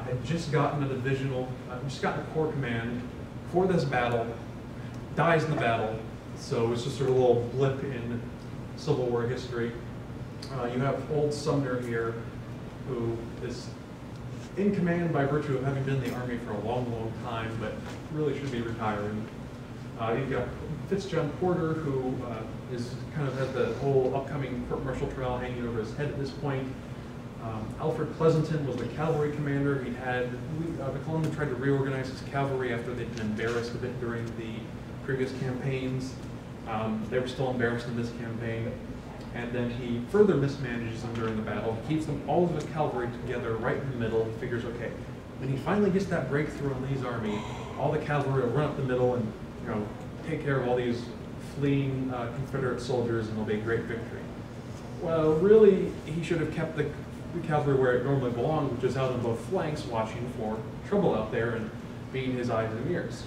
Had just gotten a corps command for this battle, dies in the battle, so it's just sort of a little blip in Civil War history. You have old Sumner here, who is in command by virtue of having been in the Army for a long, long time, but really should be retiring. You've got Fitzjohn Porter, who has the whole upcoming court-martial trial hanging over his head at this point. Alfred Pleasanton was the cavalry commander. McClellan tried to reorganize his cavalry after they'd been embarrassed a bit during the previous campaigns. They were still embarrassed in this campaign. And then he further mismanages them during the battle, keeps them all of his cavalry together right in the middle. He figures, okay, when he finally gets that breakthrough in Lee's army, all the cavalry will run up the middle and take care of all these fleeing Confederate soldiers, and it'll be a great victory. Well, really, he should have kept the cavalry where it normally belonged, which is out on both flanks, watching for trouble out there and being his eyes and ears.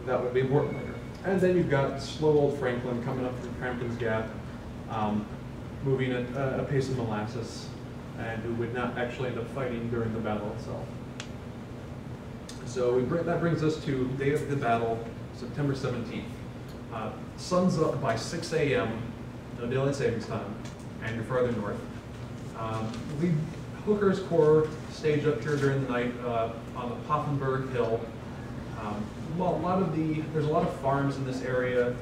That would be important later. And then you've got slow old Franklin coming up from Franklin's Gap, moving at a pace of molasses, and who would not actually end up fighting during the battle itself. So that brings us to day of the battle, September 17th. Sun's up by 6 a.m., no daylight savings time, and you're farther north. Hooker's Corps stage up here during the night on the Poffenburg Hill. There's a lot of farms in this area,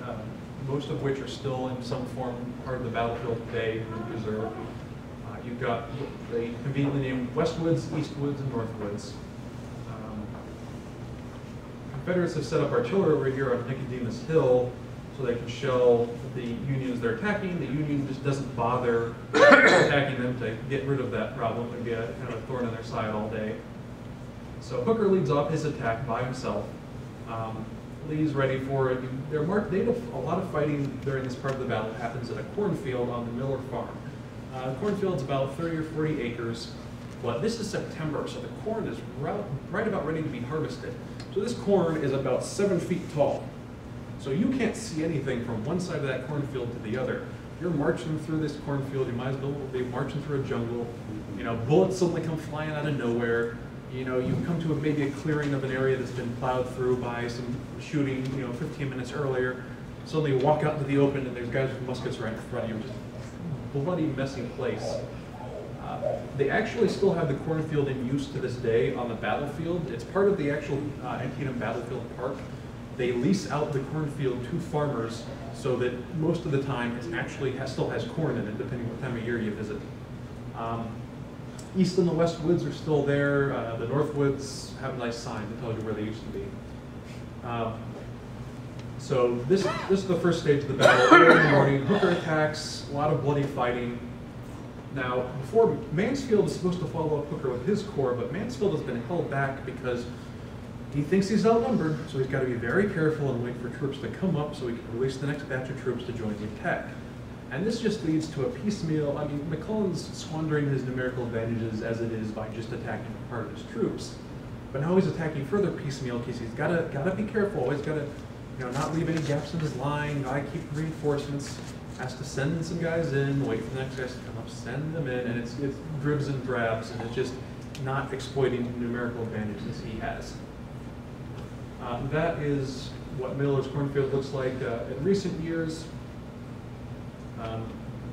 most of which are still in some form part of the battlefield today and preserved. You've got the conveniently named Westwoods, Eastwoods, and Northwoods. Confederates have set up artillery over here on Nicodemus Hill so they can shell the Unions they're attacking. The Union just doesn't bother attacking them to get rid of that problem and be a kind of a thorn in their side all day. So Hooker leads off his attack by himself. Lee's ready for it. A lot of fighting during this part of the battle happens at a cornfield on the Miller farm. The cornfield's about 30 or 40 acres, but this is September, so the corn is right about ready to be harvested. So this corn is about 7 feet tall. So you can't see anything from one side of that cornfield to the other. You're marching through this cornfield, you might as well be marching through a jungle. Bullets suddenly come flying out of nowhere. You come to maybe a clearing of an area that's been plowed through by some shooting, 15 minutes earlier. Suddenly you walk out into the open and there's guys with muskets right in front of you. Just a bloody, messy place. They actually still have the cornfield in use to this day on the battlefield. It's part of the actual Antietam Battlefield Park. They lease out the cornfield to farmers so that most of the time it actually still has corn in it, depending what time of year you visit. East and the West Woods are still there. The North Woods have a nice sign that tells you where they used to be. So this is the first stage of the battle. Early in the morning, Hooker attacks, a lot of bloody fighting. Now, before Mansfield is supposed to follow up Hooker with his corps, but Mansfield has been held back because he thinks he's outnumbered, so he's got to be very careful and wait for troops to come up so he can release the next batch of troops to join the attack. And this just leads to a piecemeal. McClellan's squandering his numerical advantages as it is by just attacking part of his troops. But now he's attacking further piecemeal because he's got to be careful. Always got to not leave any gaps in his line. Got to keep reinforcements. Has to send some guys in, wait for the next guys to come up, send them in, and it's dribs and drabs, and it's just not exploiting the numerical advantages he has. That is what Miller's cornfield looks like in recent years.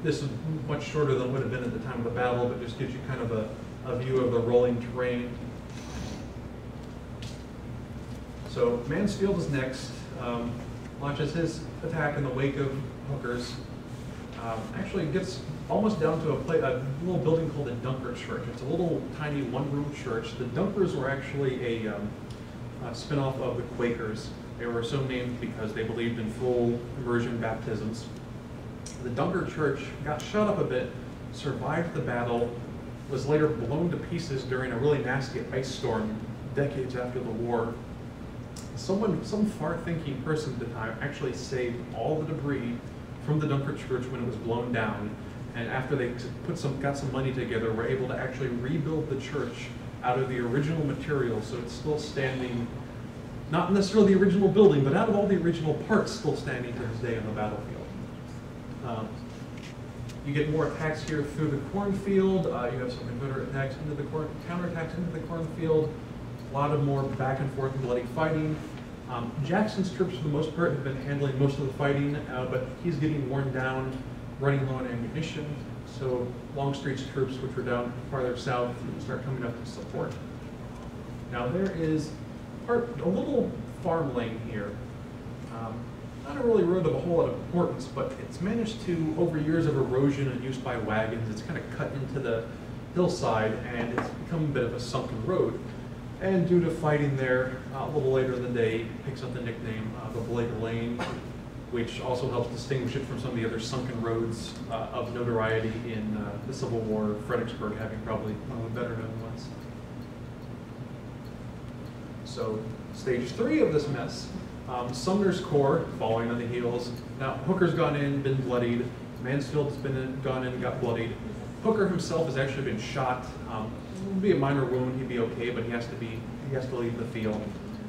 This is much shorter than it would have been at the time of the battle, but just gives you kind of a view of the rolling terrain. So Mansfield is next, launches his attack in the wake of Hooker's. Actually gets almost down to a little building called the Dunker Church. It's a little tiny one-room church. The Dunkers were actually a spin-off of the Quakers. They were so named because they believed in full immersion baptisms. The Dunker Church got shut up a bit, survived the battle, was later blown to pieces during a really nasty ice storm decades after the war. Some far-thinking person at the time actually saved all the debris from the Dunker Church when it was blown down, and after they got some money together, were able to actually rebuild the church out of the original material, so it's still standing, not necessarily the original building, but out of all the original parts still standing to this day on the battlefield. You get more attacks here through the cornfield. You have some Confederate attacks into the counterattacks into the cornfield. A lot of more back and forth and bloody fighting. Jackson's troops, for the most part, have been handling most of the fighting, but he's getting worn down, running low on ammunition. So Longstreet's troops, which were down farther south, start coming up to support. Now there is a little farm lane here. Not a really road of a whole lot of importance, but it's managed to, over years of erosion and use by wagons, it's kind of cut into the hillside, and it's become a bit of a sunken road. And due to fighting there, a little later in the day, it picks up the nickname the Bloody Lane, which also helps distinguish it from some of the other sunken roads of notoriety in the Civil War, Fredericksburg having probably one of the better known ones. So, stage 3 of this mess, Sumner's Corps following on the heels. Now, Hooker's gone in, been bloodied. Mansfield's gone in and got bloodied. Hooker himself has actually been shot. It would be a minor wound, he'd be okay, but he has to leave the field.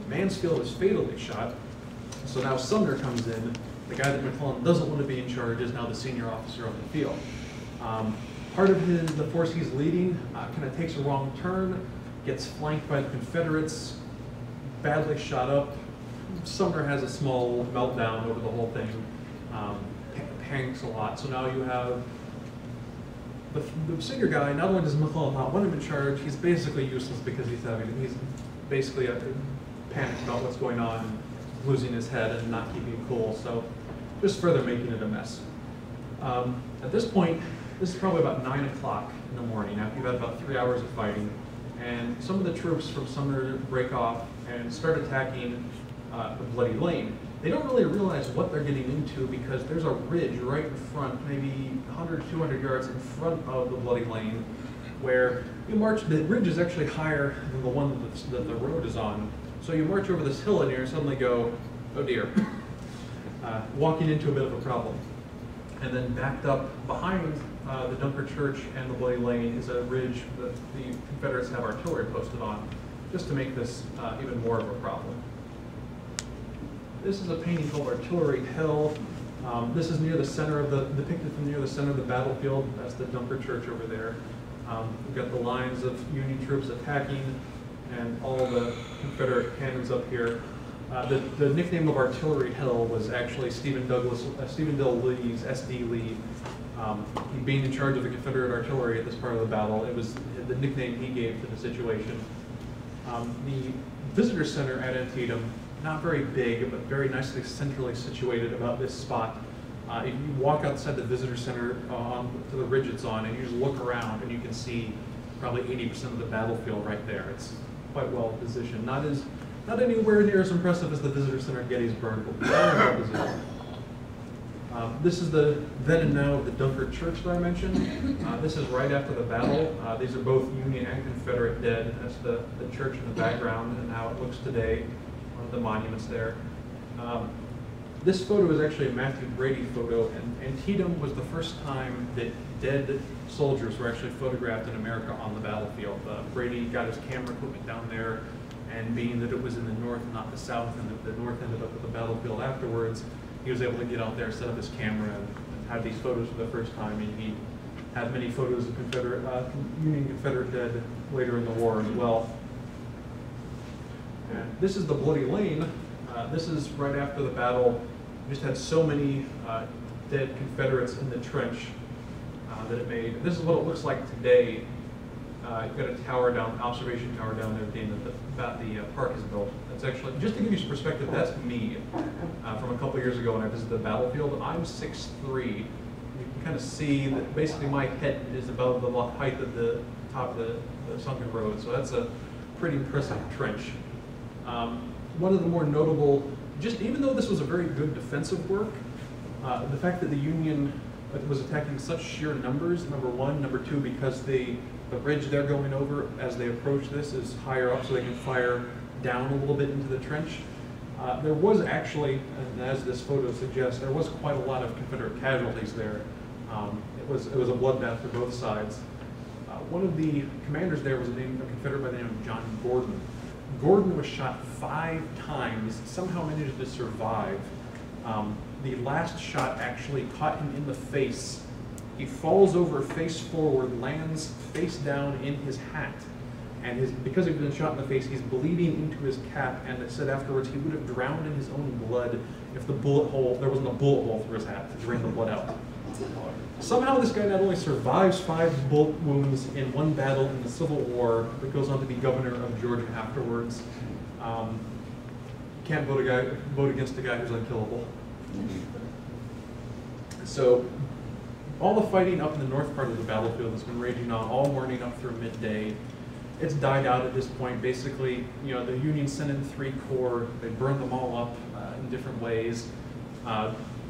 Mansfield is fatally shot. So now Sumner comes in. The guy that McClellan doesn't want to be in charge is now the senior officer on the field. Part of the force he's leading kind of takes a wrong turn, gets flanked by the Confederates, badly shot up. Sumner has a small meltdown over the whole thing, panics a lot. So now you have the senior guy. Not only does McClellan not want him in charge, he's basically useless because he's basically panicked about what's going on, losing his head and not keeping cool. So just further making it a mess. At this point, this is probably about 9 o'clock in the morning after you've had about 3 hours of fighting, and some of the troops from Sumner break off and start attacking the Bloody Lane. They don't really realize what they're getting into because there's a ridge right in front, maybe 100, 200 yards in front of the Bloody Lane, where you march. The ridge is actually higher than the one that the road is on. So you march over this hill and you suddenly go, oh dear, walking into a bit of a problem. And then backed up behind the Dunker Church and the Bloody Lane is a ridge that the Confederates have artillery posted on, just to make this even more of a problem. This is a painting called Artillery Hill. This is near the center of depicted from near the center of the battlefield. That's the Dunker Church over there. We've got the lines of Union troops attacking and all the Confederate cannons up here. The nickname of Artillery Hill was actually Stephen Dill Lee's, S.D. Lee. He being in charge of the Confederate artillery at this part of the battle, it was the nickname he gave to the situation. The visitor center at Antietam, not very big, but very nicely centrally situated about this spot. If you walk outside the visitor center to the ridge it's on, and you just look around, and you can see probably 80% of the battlefield right there. It's quite well positioned. Not anywhere near as impressive as the visitor center at Gettysburg, but very well positioned. This is the then and now of the Dunker Church that I mentioned. This is right after the battle. These are both Union and Confederate dead. That's the church in the background and how it looks today. One of the monuments there. This photo is actually a Matthew Brady photo, and Antietam was the first time that dead soldiers were actually photographed in America on the battlefield. Brady got his camera equipment down there, and being that it was in the north, not the south, and the north ended up at the battlefield afterwards, he was able to get out there, set up his camera, and have these photos for the first time. And he had many photos of Union Confederate dead later in the war as well. And this is the Bloody Lane. This is right after the battle. We just had so many dead Confederates in the trench that it made. This is what it looks like today. You've got a tower down, observation tower down there, being that the park is built. That's actually, just to give you some perspective, that's me from a couple years ago when I visited the battlefield. I'm 6'3". You can kind of see that basically my head is above the height of the top of the sunken road. So that's a pretty impressive trench. One of the more notable, just even though this was a very good defensive work, the fact that the Union was attacking such sheer numbers, number one. Number two, because the ridge they're going over as they approach this is higher up, so they can fire down a little bit into the trench. There was actually, and as this photo suggests, there was quite a lot of Confederate casualties there. It was a bloodbath for both sides. One of the commanders there was a Confederate by the name of John Gordon. Gordon was shot 5 times, somehow managed to survive. The last shot actually caught him in the face. He falls over face forward, lands face down in his hat. And because he'd been shot in the face, he's bleeding into his cap, and it said afterwards he would have drowned in his own blood if there wasn't a bullet hole through his hat to drain the blood out. Somehow this guy not only survives 5 bullet wounds in one battle in the Civil War, but goes on to be governor of Georgia afterwards. Can't vote against a guy who's unkillable. So all the fighting up in the north part of the battlefield has been raging on all morning up through midday. It's died out at this point. Basically, the Union sent in 3 corps. They burned them all up in different ways.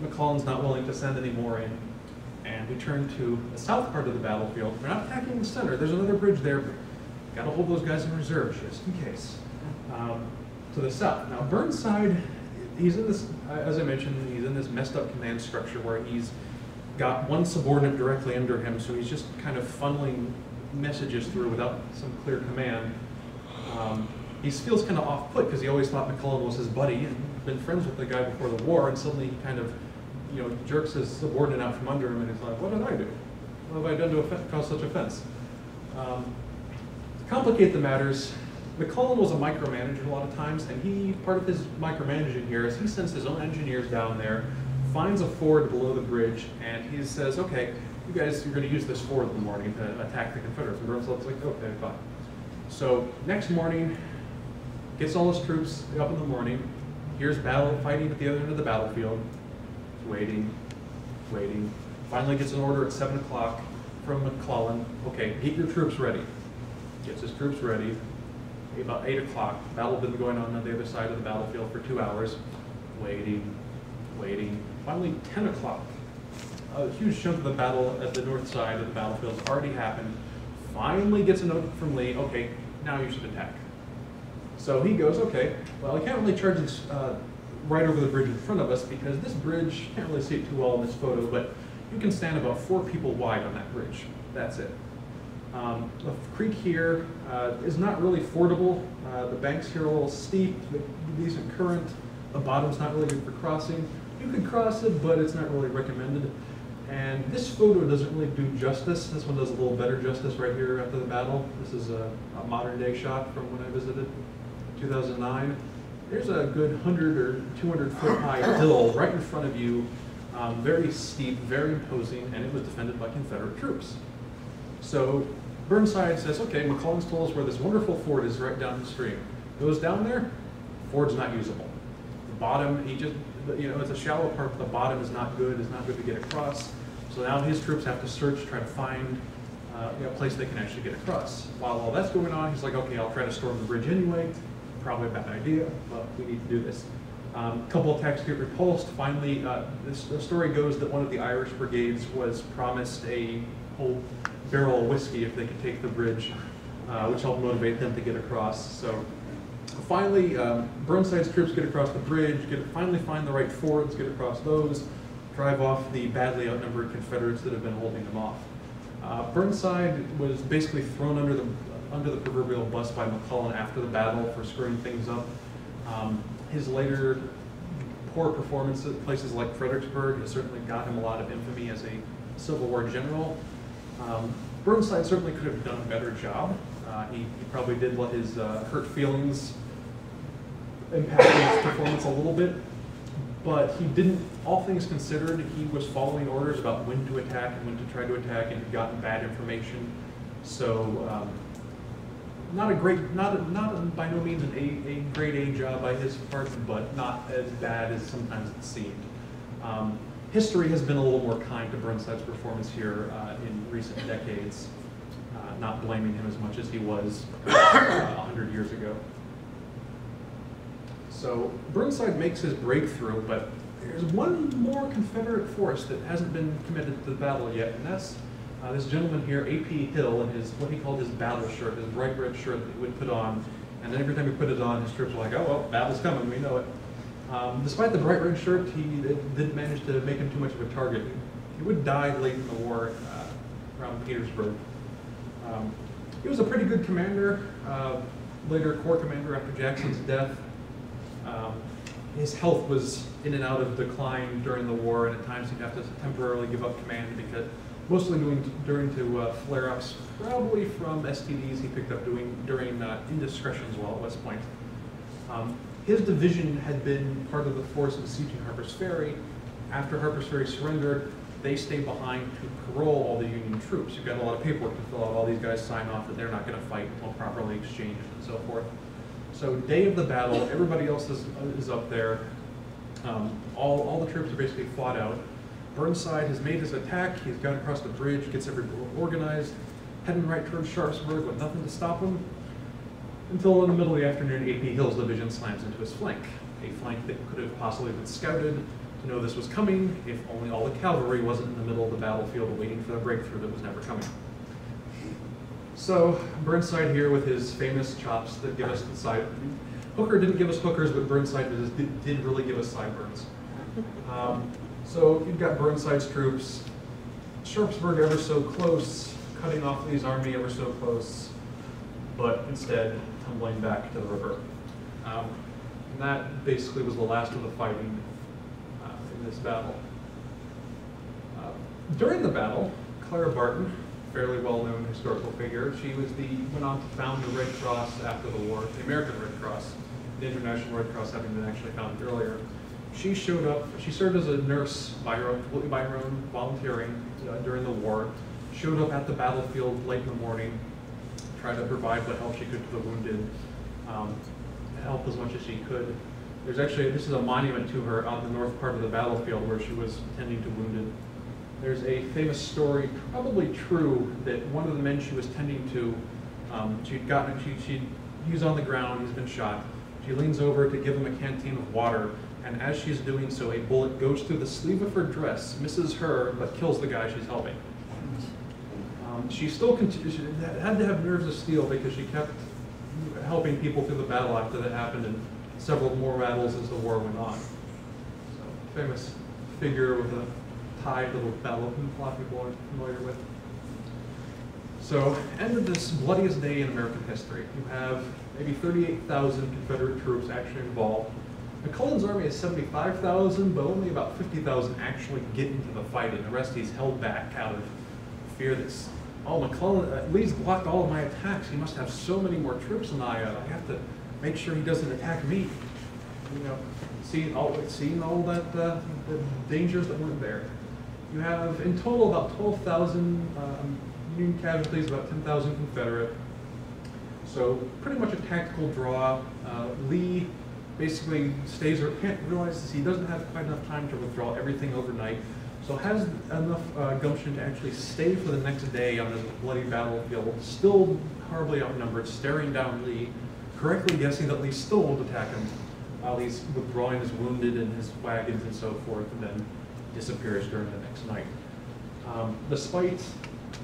McClellan's not willing to send any more in. And we turn to the south part of the battlefield. They're not attacking the center. There's another bridge there, but got to hold those guys in reserve just in case. To the south. Now, Burnside, he's in this, as I mentioned, he's in this messed up command structure where he's got one subordinate directly under him, so he's just kind of funneling messages through without some clear command. He feels kind of off-put because he always thought McClellan was his buddy and been friends with the guy before the war, and suddenly he kind of, jerks his subordinate out from under him, and he's like, what did I do? What have I done to cause such offense? To complicate the matters, McClellan was a micromanager a lot of times, and part of his micromanaging here is he sends his own engineers down there, finds a ford below the bridge, and he says, okay, you guys, you're going to use this ford in the morning to attack the Confederates. And Burnside's like, okay, fine. So next morning, gets all his troops up in the morning, here's battle fighting at the other end of the battlefield, waiting, finally gets an order at 7 o'clock from McClellan, okay, get your troops ready. Gets his troops ready. About 8 o'clock, battle had been going on the other side of the battlefield for 2 hours, waiting. Finally, 10 o'clock, a huge chunk of the battle at the north side of the battlefield already happened. Finally gets a note from Lee, okay, now you should attack. So he goes, okay, well, I can't really charge this right over the bridge in front of us because this bridge, you can't really see it too well in this photo, but you can stand about 4 people wide on that bridge. That's it. The creek here is not really fordable. The banks here are a little steep, decent current. The bottom's not really good for crossing. You could cross it, but it's not really recommended. And this photo doesn't really do justice. This one does a little better justice right here after the battle. This is a modern day shot from when I visited 2009. There's a good 100 or 200 foot high hill right in front of you, very steep, very imposing, and it was defended by Confederate troops. So Burnside says, okay, McClellan's told us where this wonderful ford is right down the stream. Goes down there, ford's not usable. The bottom, it's a shallow part, but the bottom is not good to get across. So now his troops have to search, try to find a place they can actually get across. While all that's going on, he's like, okay, I'll try to storm the bridge anyway. Probably a bad idea, but we need to do this. Couple attacks get repulsed. Finally, the story goes that one of the Irish brigades was promised a whole barrel of whiskey if they could take the bridge, which helped motivate them to get across. So finally, Burnside's troops get across the bridge, finally find the right fords, get across those, drive off the badly outnumbered Confederates that have been holding them off. Burnside was basically thrown under the proverbial bus by McClellan after the battle for screwing things up. His later poor performance at places like Fredericksburg has certainly got him a lot of infamy as a Civil War general. Burnside certainly could have done a better job. He probably did let his hurt feelings impact his performance a little bit, but he didn't, all things considered, he was following orders about when to attack and when to try to attack, and had gotten bad information. So not by no means a grade A job by his part, but not as bad as sometimes it seemed. History has been a little more kind to Burnside's performance here in recent decades, not blaming him as much as he was 100 years ago. So Burnside makes his breakthrough, but there's one more Confederate force that hasn't been committed to the battle yet, and that's this gentleman here, A.P. Hill, in what he called his battle shirt, his bright red shirt that he would put on, and then every time he put it on, his troops were like, oh, well, battle's coming, we know it. Despite the bright red shirt, he didn't manage to make him too much of a target. He would die late in the war around Petersburg. He was a pretty good commander, later corps commander after Jackson's death. His health was in and out of decline during the war, and at times he'd have to temporarily give up command because mostly during flare-ups, probably from STDs he picked up during indiscretions while at West Point. His division had been part of the force besieging Harper's Ferry. After Harper's Ferry surrendered, they stayed behind to parole all the Union troops. You've got a lot of paperwork to fill out. All these guys sign off that they're not going to fight until properly exchanged and so forth. So day of the battle, everybody else is up there. All the troops are basically fought out. Burnside has made his attack, he's got across the bridge, gets everyone organized, heading right towards Sharpsburg with nothing to stop him, until in the middle of the afternoon, A.P. Hill's division slams into his flank, a flank that could have possibly been scouted to know this was coming if only all the cavalry wasn't in the middle of the battlefield waiting for the breakthrough that was never coming. So Burnside here with his famous chops that give us the side. Hooker didn't give us hookers, but Burnside did really give us sideburns. So you've got Burnside's troops, Sharpsburg ever so close, cutting off Lee's army ever so close, but instead tumbling back to the river. And that basically was the last of the fighting in this battle. During the battle, Clara Barton, fairly well-known historical figure, went on to found the Red Cross after the war, the American Red Cross, the International Red Cross having been actually founded earlier. She showed up, she served as a nurse completely by her own volunteering during the war, showed up at the battlefield late in the morning, tried to provide what help she could to the wounded, help as much as she could. This is a monument to her on the north part of the battlefield where she was tending to wounded. There's a famous story, probably true, that one of the men she was tending to, he's on the ground, he's been shot. She leans over to give him a canteen of water, and as she's doing so, a bullet goes through the sleeve of her dress, misses her, but kills the guy she's helping. She still had to have nerves of steel because she kept helping people through the battle after that happened, and several more battles as the war went on. So, famous figure with a tie to the battle a lot of people are familiar with. So, end of this bloodiest day in American history. You have maybe 38,000 Confederate troops actually involved. McClellan's army is 75,000, but only about 50,000 actually get into the fight, and the rest he's held back out of fear that, oh, McClellan, Lee's blocked all of my attacks. He must have so many more troops than I have to make sure he doesn't attack me. You know, seeing all that the dangers that weren't there. You have in total about 12,000 Union casualties, about 10,000 Confederate. So pretty much a tactical draw. Lee basically realizes he doesn't have quite enough time to withdraw everything overnight, so has enough gumption to actually stay for the next day on the bloody battlefield, still horribly outnumbered, staring down Lee, correctly guessing that Lee still won't attack him while he's withdrawing his wounded and his wagons and so forth, and then disappears during the next night. Despite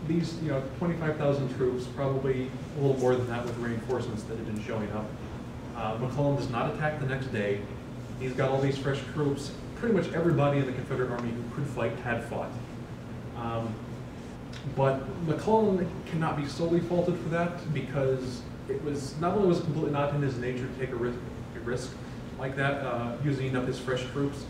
these, 25,000 troops, probably a little more than that with reinforcements that had been showing up, McClellan does not attack the next day. He's got all these fresh troops. Pretty much everybody in the Confederate Army who could fight had fought. But McClellan cannot be solely faulted for that because it was not only was it completely not in his nature to take a risk like that, using up his fresh troops.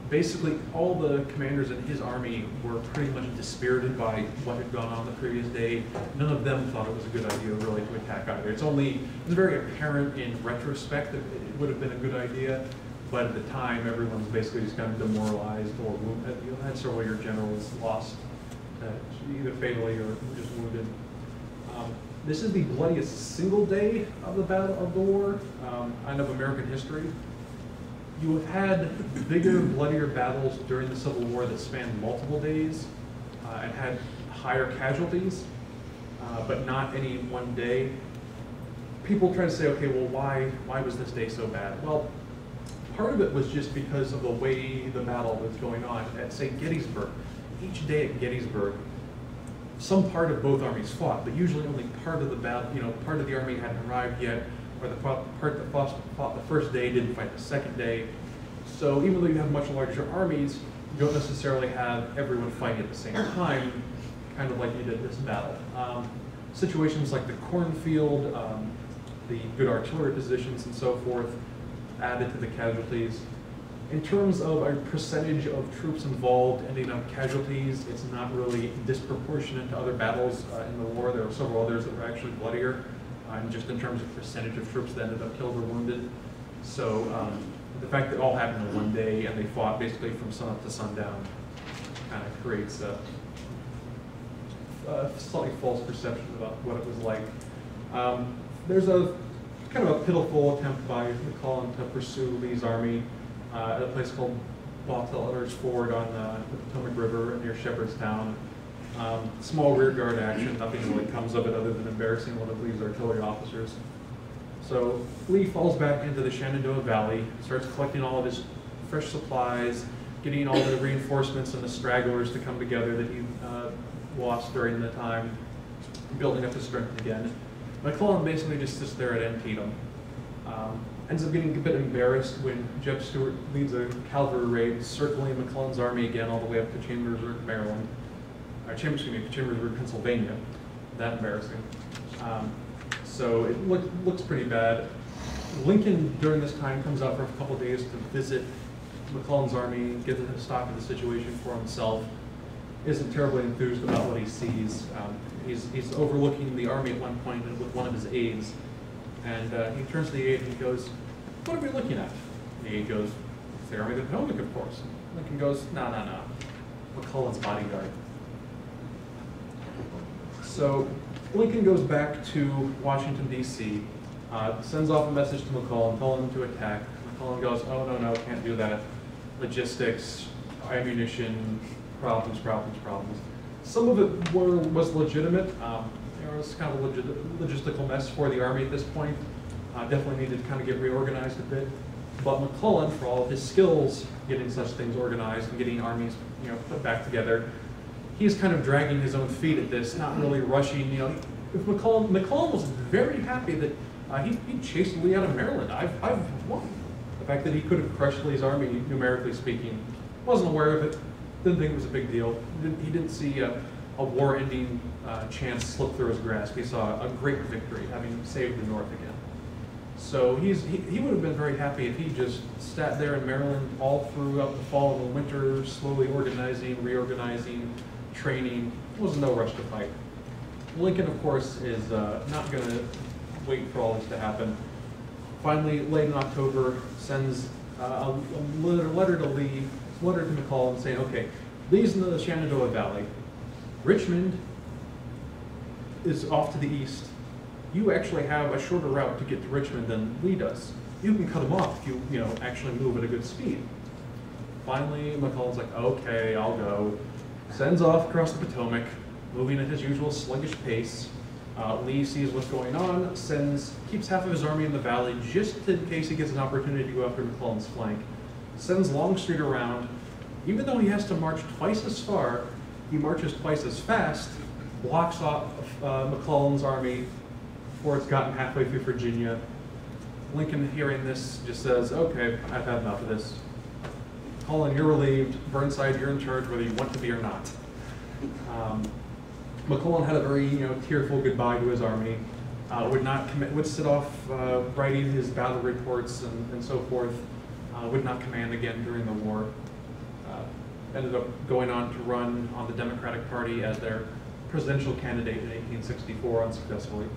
Basically, all the commanders in his army were pretty much dispirited by what had gone on the previous day. None of them thought it was a good idea really to attack either. It's very apparent in retrospect that it would have been a good idea, but at the time, everyone's basically just kind of demoralized or wounded. You had several of your generals lost, either fatally or just wounded. This is the bloodiest single day of the battle of the war, and of American history. You have had bigger, bloodier battles during the Civil War that spanned multiple days and had higher casualties, but not any one day. People try to say, okay, well, why was this day so bad? Well, part of it was just because of the way the battle was going on at, say, Gettysburg. Each day at Gettysburg, some part of both armies fought, but usually only part of the battle, part of the army hadn't arrived yet, or the part that fought the first day didn't fight the second day. So even though you have much larger armies, you don't necessarily have everyone fighting at the same time, kind of like you did this battle. Situations like the cornfield, the good artillery positions and so forth added to the casualties. In terms of a percentage of troops involved ending up casualties, it's not really disproportionate to other battles in the war. There were several others that were actually bloodier, and just in terms of percentage of troops that ended up killed or wounded. So the fact that it all happened in one day and they fought basically from sunup to sundown kind of creates a slightly false perception about what it was like. There's a kind of a pitiful attempt by McClellan to pursue Lee's army at a place called Liller's Ford on the Potomac River near Shepherdstown. Small rear guard action, nothing really comes of it other than embarrassing one of Lee's artillery officers. So Lee falls back into the Shenandoah Valley, starts collecting all of his fresh supplies, getting all the reinforcements and the stragglers to come together that he lost during the time, building up his strength again. McClellan basically just sits there at Antietam. Ends up getting a bit embarrassed when Jeb Stuart leads a cavalry raid circling McClellan's army again all the way up to Chambersburg, Maryland. Chambersburg, Pennsylvania. That embarrassing. So it looks pretty bad. Lincoln, during this time, comes out for a couple of days to visit McClellan's army, get a stock of the situation for himself. Isn't terribly enthused about what he sees. He's overlooking the army at one point with one of his aides, and he turns to the aide and he goes, "What are we looking at?" And the aide goes, "It's the Army of the Potomac, of course." Lincoln goes, No. McClellan's bodyguard." So Lincoln goes back to Washington, D.C., sends off a message to McClellan, telling him to attack. McClellan goes, "Oh, no, can't do that. Logistics, ammunition, problems. Some of it was legitimate. It was kind of a logistical mess for the Army at this point. Definitely needed to kind of get reorganized a bit. But McClellan, for all of his skills getting such things organized and getting armies, put back together, he's kind of dragging his own feet at this, not really rushing. If McClellan was very happy that he chased Lee out of Maryland. I've won. The fact that he could have crushed Lee's army, numerically speaking, wasn't aware of it. Didn't think it was a big deal. He didn't see a war-ending chance slip through his grasp. He saw a great victory, having saved the North again. So he would have been very happy if he just sat there in Maryland all throughout the fall and the winter, slowly organizing, reorganizing, training. There was no rush to fight. Lincoln, of course, is not going to wait for all this to happen. Finally, late in October, sends a letter to McClellan saying, "Okay, Lee's in the Shenandoah Valley. Richmond is off to the east. You actually have a shorter route to get to Richmond than Lee does. You can cut him off if you actually move at a good speed." Finally, McClellan's like, "Okay, I'll go." Sends off across the Potomac, moving at his usual sluggish pace. Lee sees what's going on, keeps half of his army in the valley just in case he gets an opportunity to go after McClellan's flank. Sends Longstreet around. Even though he has to march twice as far, he marches twice as fast, blocks off McClellan's army before it's gotten halfway through Virginia. Lincoln, hearing this, just says, "Okay, I've had enough of this. McClellan, you're relieved. Burnside, you're in charge whether you want to be or not." McClellan had a very tearful goodbye to his army. Would sit off writing his battle reports and so forth. Would not command again during the war. Ended up going on to run on the Democratic Party as their presidential candidate in 1864 unsuccessfully.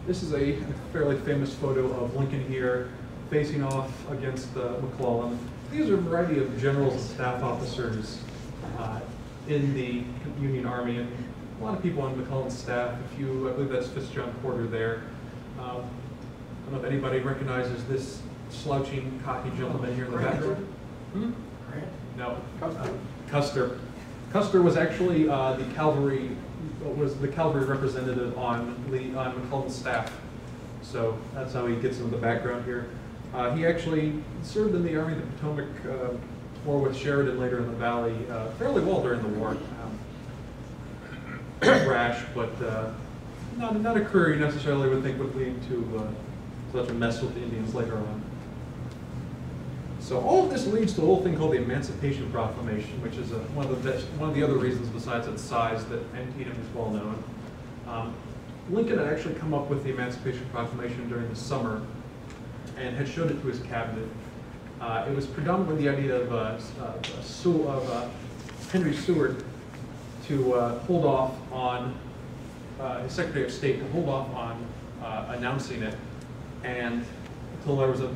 This is a fairly famous photo of Lincoln here facing off against McClellan. These are a variety of generals and staff officers in the Union Army, and a lot of people on McClellan's staff. I believe that's Fitzjohn Porter there. I don't know if anybody recognizes this slouching, cocky gentleman here in the background. No. Custer. Custer was actually the cavalry representative on McClellan's staff. So that's how he gets into the background here. He actually served in the Army of the Potomac, or with Sheridan later in the Valley, fairly well during the war. Rash, but not a career you necessarily would think would lead to such a mess with the Indians later on. So all of this leads to a little thing called the Emancipation Proclamation, which is one of the other reasons besides its size that Antietam is well known. Lincoln had actually come up with the Emancipation Proclamation during the summer and had showed it to his cabinet. It was predominantly the idea of Henry Seward to hold off on, his Secretary of State to hold off on announcing it and until there was a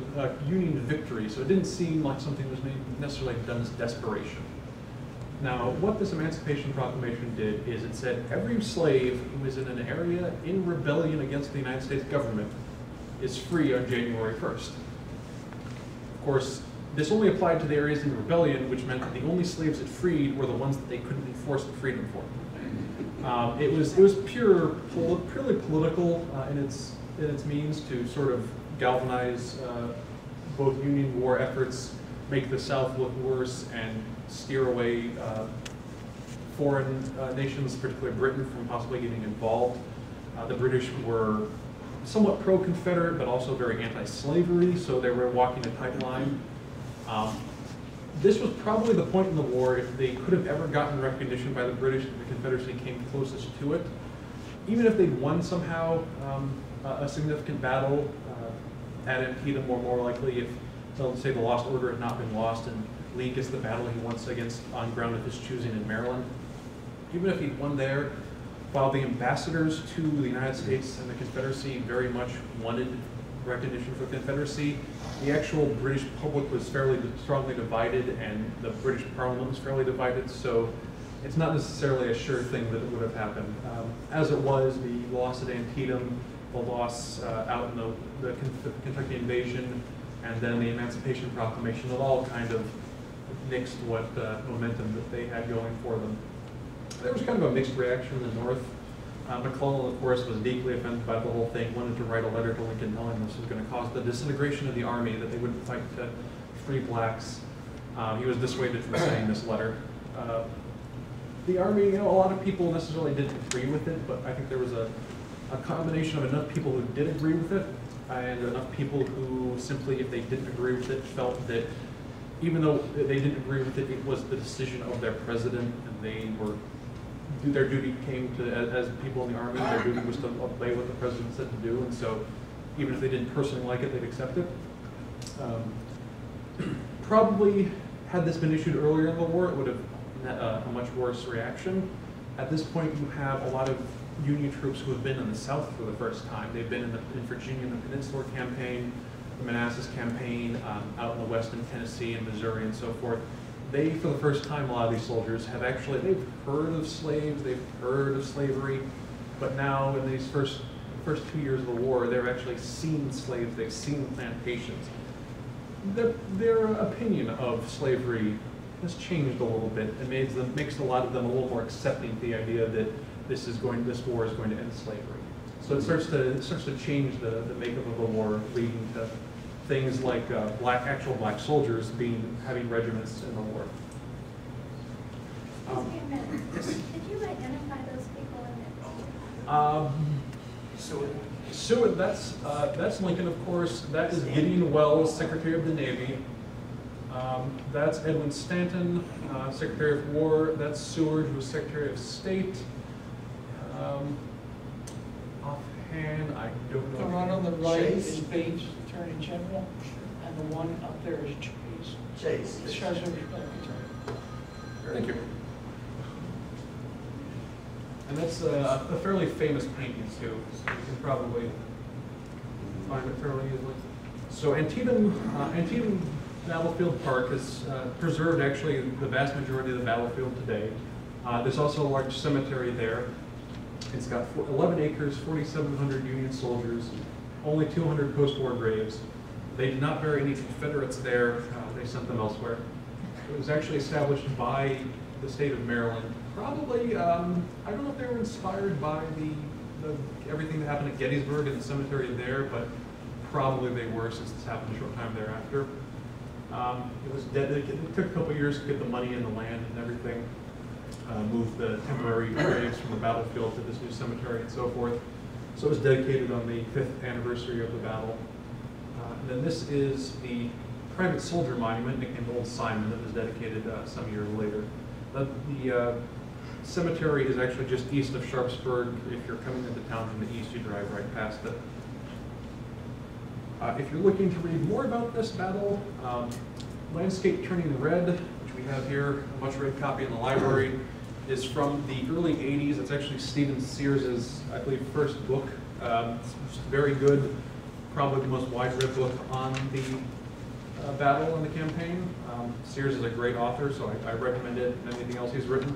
Union victory. So it didn't seem like something was necessarily done as desperation. Now, what this Emancipation Proclamation did is it said every slave who is in an area in rebellion against the United States government is free on January 1st. Of course, This only applied to the areas in the rebellion, which meant that the only slaves it freed were the ones that they couldn't enforce the freedom for. It was purely political in its means to sort of galvanize both Union war efforts, make the South look worse, and steer away foreign nations, particularly Britain, from possibly getting involved. The British were somewhat pro-Confederate, but also very anti-slavery, so they were walking a tight line. This was probably the point in the war, if they could have ever gotten recognition by the British, the Confederacy came closest to it. Even if they'd won somehow a significant battle at Antietam, or more likely if, let's say, the Lost Order had not been lost and Lee gets the battle he wants against on ground of his choosing in Maryland. Even if he'd won there, while the ambassadors to the United States and the Confederacy very much wanted recognition for the Confederacy, the actual British public was fairly strongly divided, and the British Parliament was fairly divided, so it's not necessarily a sure thing that it would have happened. As it was, the loss at Antietam, the loss out in the Kentucky invasion, and then the Emancipation Proclamation, it all kind of nixed what momentum that they had going for them. There was kind of a mixed reaction in the North. McClellan, of course, was deeply offended by the whole thing, wanted to write a letter to Lincoln telling him this was going to cause the disintegration of the army, that they wouldn't fight to free blacks. He was dissuaded from saying this letter. The army, you know, a lot of people necessarily didn't agree with it, but I think there was a combination of enough people who did agree with it, and enough people who simply, if they didn't agree with it, felt that even though they didn't agree with it, it was the decision of their president, and they were, their duty came to, as people in the army, their duty was to obey what the president said to do, and so even if they didn't personally like it, they'd accept it. Probably, had this been issued earlier in the war, it would have met a much worse reaction. At this point, you have a lot of Union troops who have been in the South for the first time. They've been in Virginia in the Peninsular Campaign, the Manassas Campaign, out in the West in Tennessee and Missouri and so forth. They, for the first time, a lot of these soldiers have actually, they've heard of slaves, they've heard of slavery, but now in these first 2 years of the war, they've actually seen slaves, they've seen plantations. Their opinion of slavery has changed a little bit. It makes a lot of them a little more accepting to the idea that this war is going to end slavery. So it starts to change the makeup of the war, leading to things like actual black soldiers having regiments in the war. Excuse me a minute. Did you identify those people in that? Seward, that's Lincoln, of course. That is Gideon Wells, Secretary of the Navy. That's Edwin Stanton, Secretary of War. That's Seward, who was Secretary of State. Offhand, I don't know. The one on the right is Bates, Attorney General, and the one up there is Chase. Treasury Secretary. Thank you. And that's a fairly famous painting too, so you can probably find it fairly easily. So Antietam Battlefield Park has preserved actually the vast majority of the battlefield today. There's also a large cemetery there. It's got 11 acres, 4,700 Union soldiers, only 200 post-war graves. They did not bury any Confederates there. They sent them elsewhere. It was actually established by the state of Maryland. Probably, I don't know if they were inspired by everything that happened at Gettysburg and the cemetery there, but probably they were, since this happened a short time thereafter. It took a couple years to get the money and the land and everything. Moved the temporary graves from the battlefield to this new cemetery and so forth. So it was dedicated on the 5th anniversary of the battle. And then this is the private soldier monument nicknamed Old Simon that was dedicated some years later. The cemetery is actually just east of Sharpsburg. If you're coming into town from the east, you drive right past it. If you're looking to read more about this battle, Landscape Turning Red, which we have here, a much-read copy in the library, is from the early 80s. It's actually Stephen Sears's, I believe, first book. It's very good, probably the most wide-read book on the battle and the campaign. Sears is a great author, so I recommend it and anything else he's written.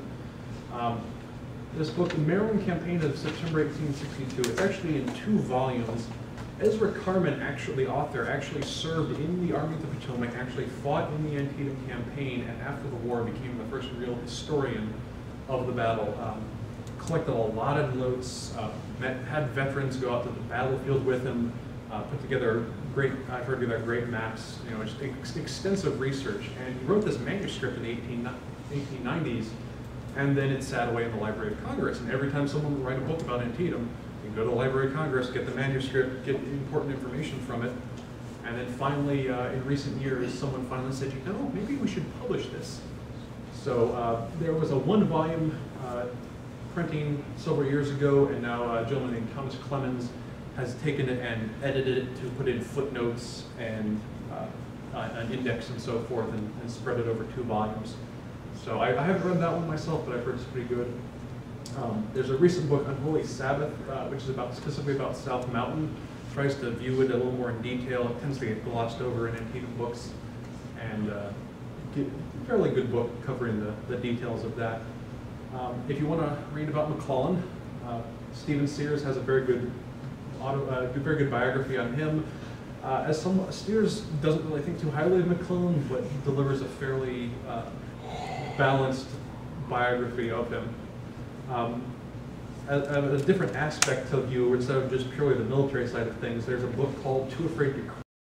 This book, The Maryland Campaign of September 1862, it's actually in 2 volumes. Ezra Carman, actually, the author, actually served in the Army of the Potomac, actually fought in the Antietam campaign, and after the war became the first real historian of the battle. Collected a lot of notes, had veterans go out to the battlefield with him, put together great, I've heard about great maps, you know, just extensive research. And he wrote this manuscript in the 1890s, and then it sat away in the Library of Congress. And every time someone would write a book about Antietam, you go to the Library of Congress, get the manuscript, get important information from it. And then finally, in recent years, someone finally said, you know, maybe we should publish this. So there was a one-volume printing several years ago, and now a gentleman named Thomas Clemens has taken it and edited it to put in footnotes and an index and so forth, and spread it over 2 volumes. So I haven't read that one myself, but I've heard it's pretty good. There's a recent book, Unholy Sabbath, which is specifically about South Mountain. Tries to view it a little more in detail. It tends to get glossed over in Antietam books, and fairly good book covering the details of that. If you want to read about McClellan, Stephen Sears has a very good biography on him. Sears doesn't really think too highly of McClellan, but he delivers a fairly balanced biography of him. A different aspect to view, instead of just purely the military side of things, there's a book called Too Afraid to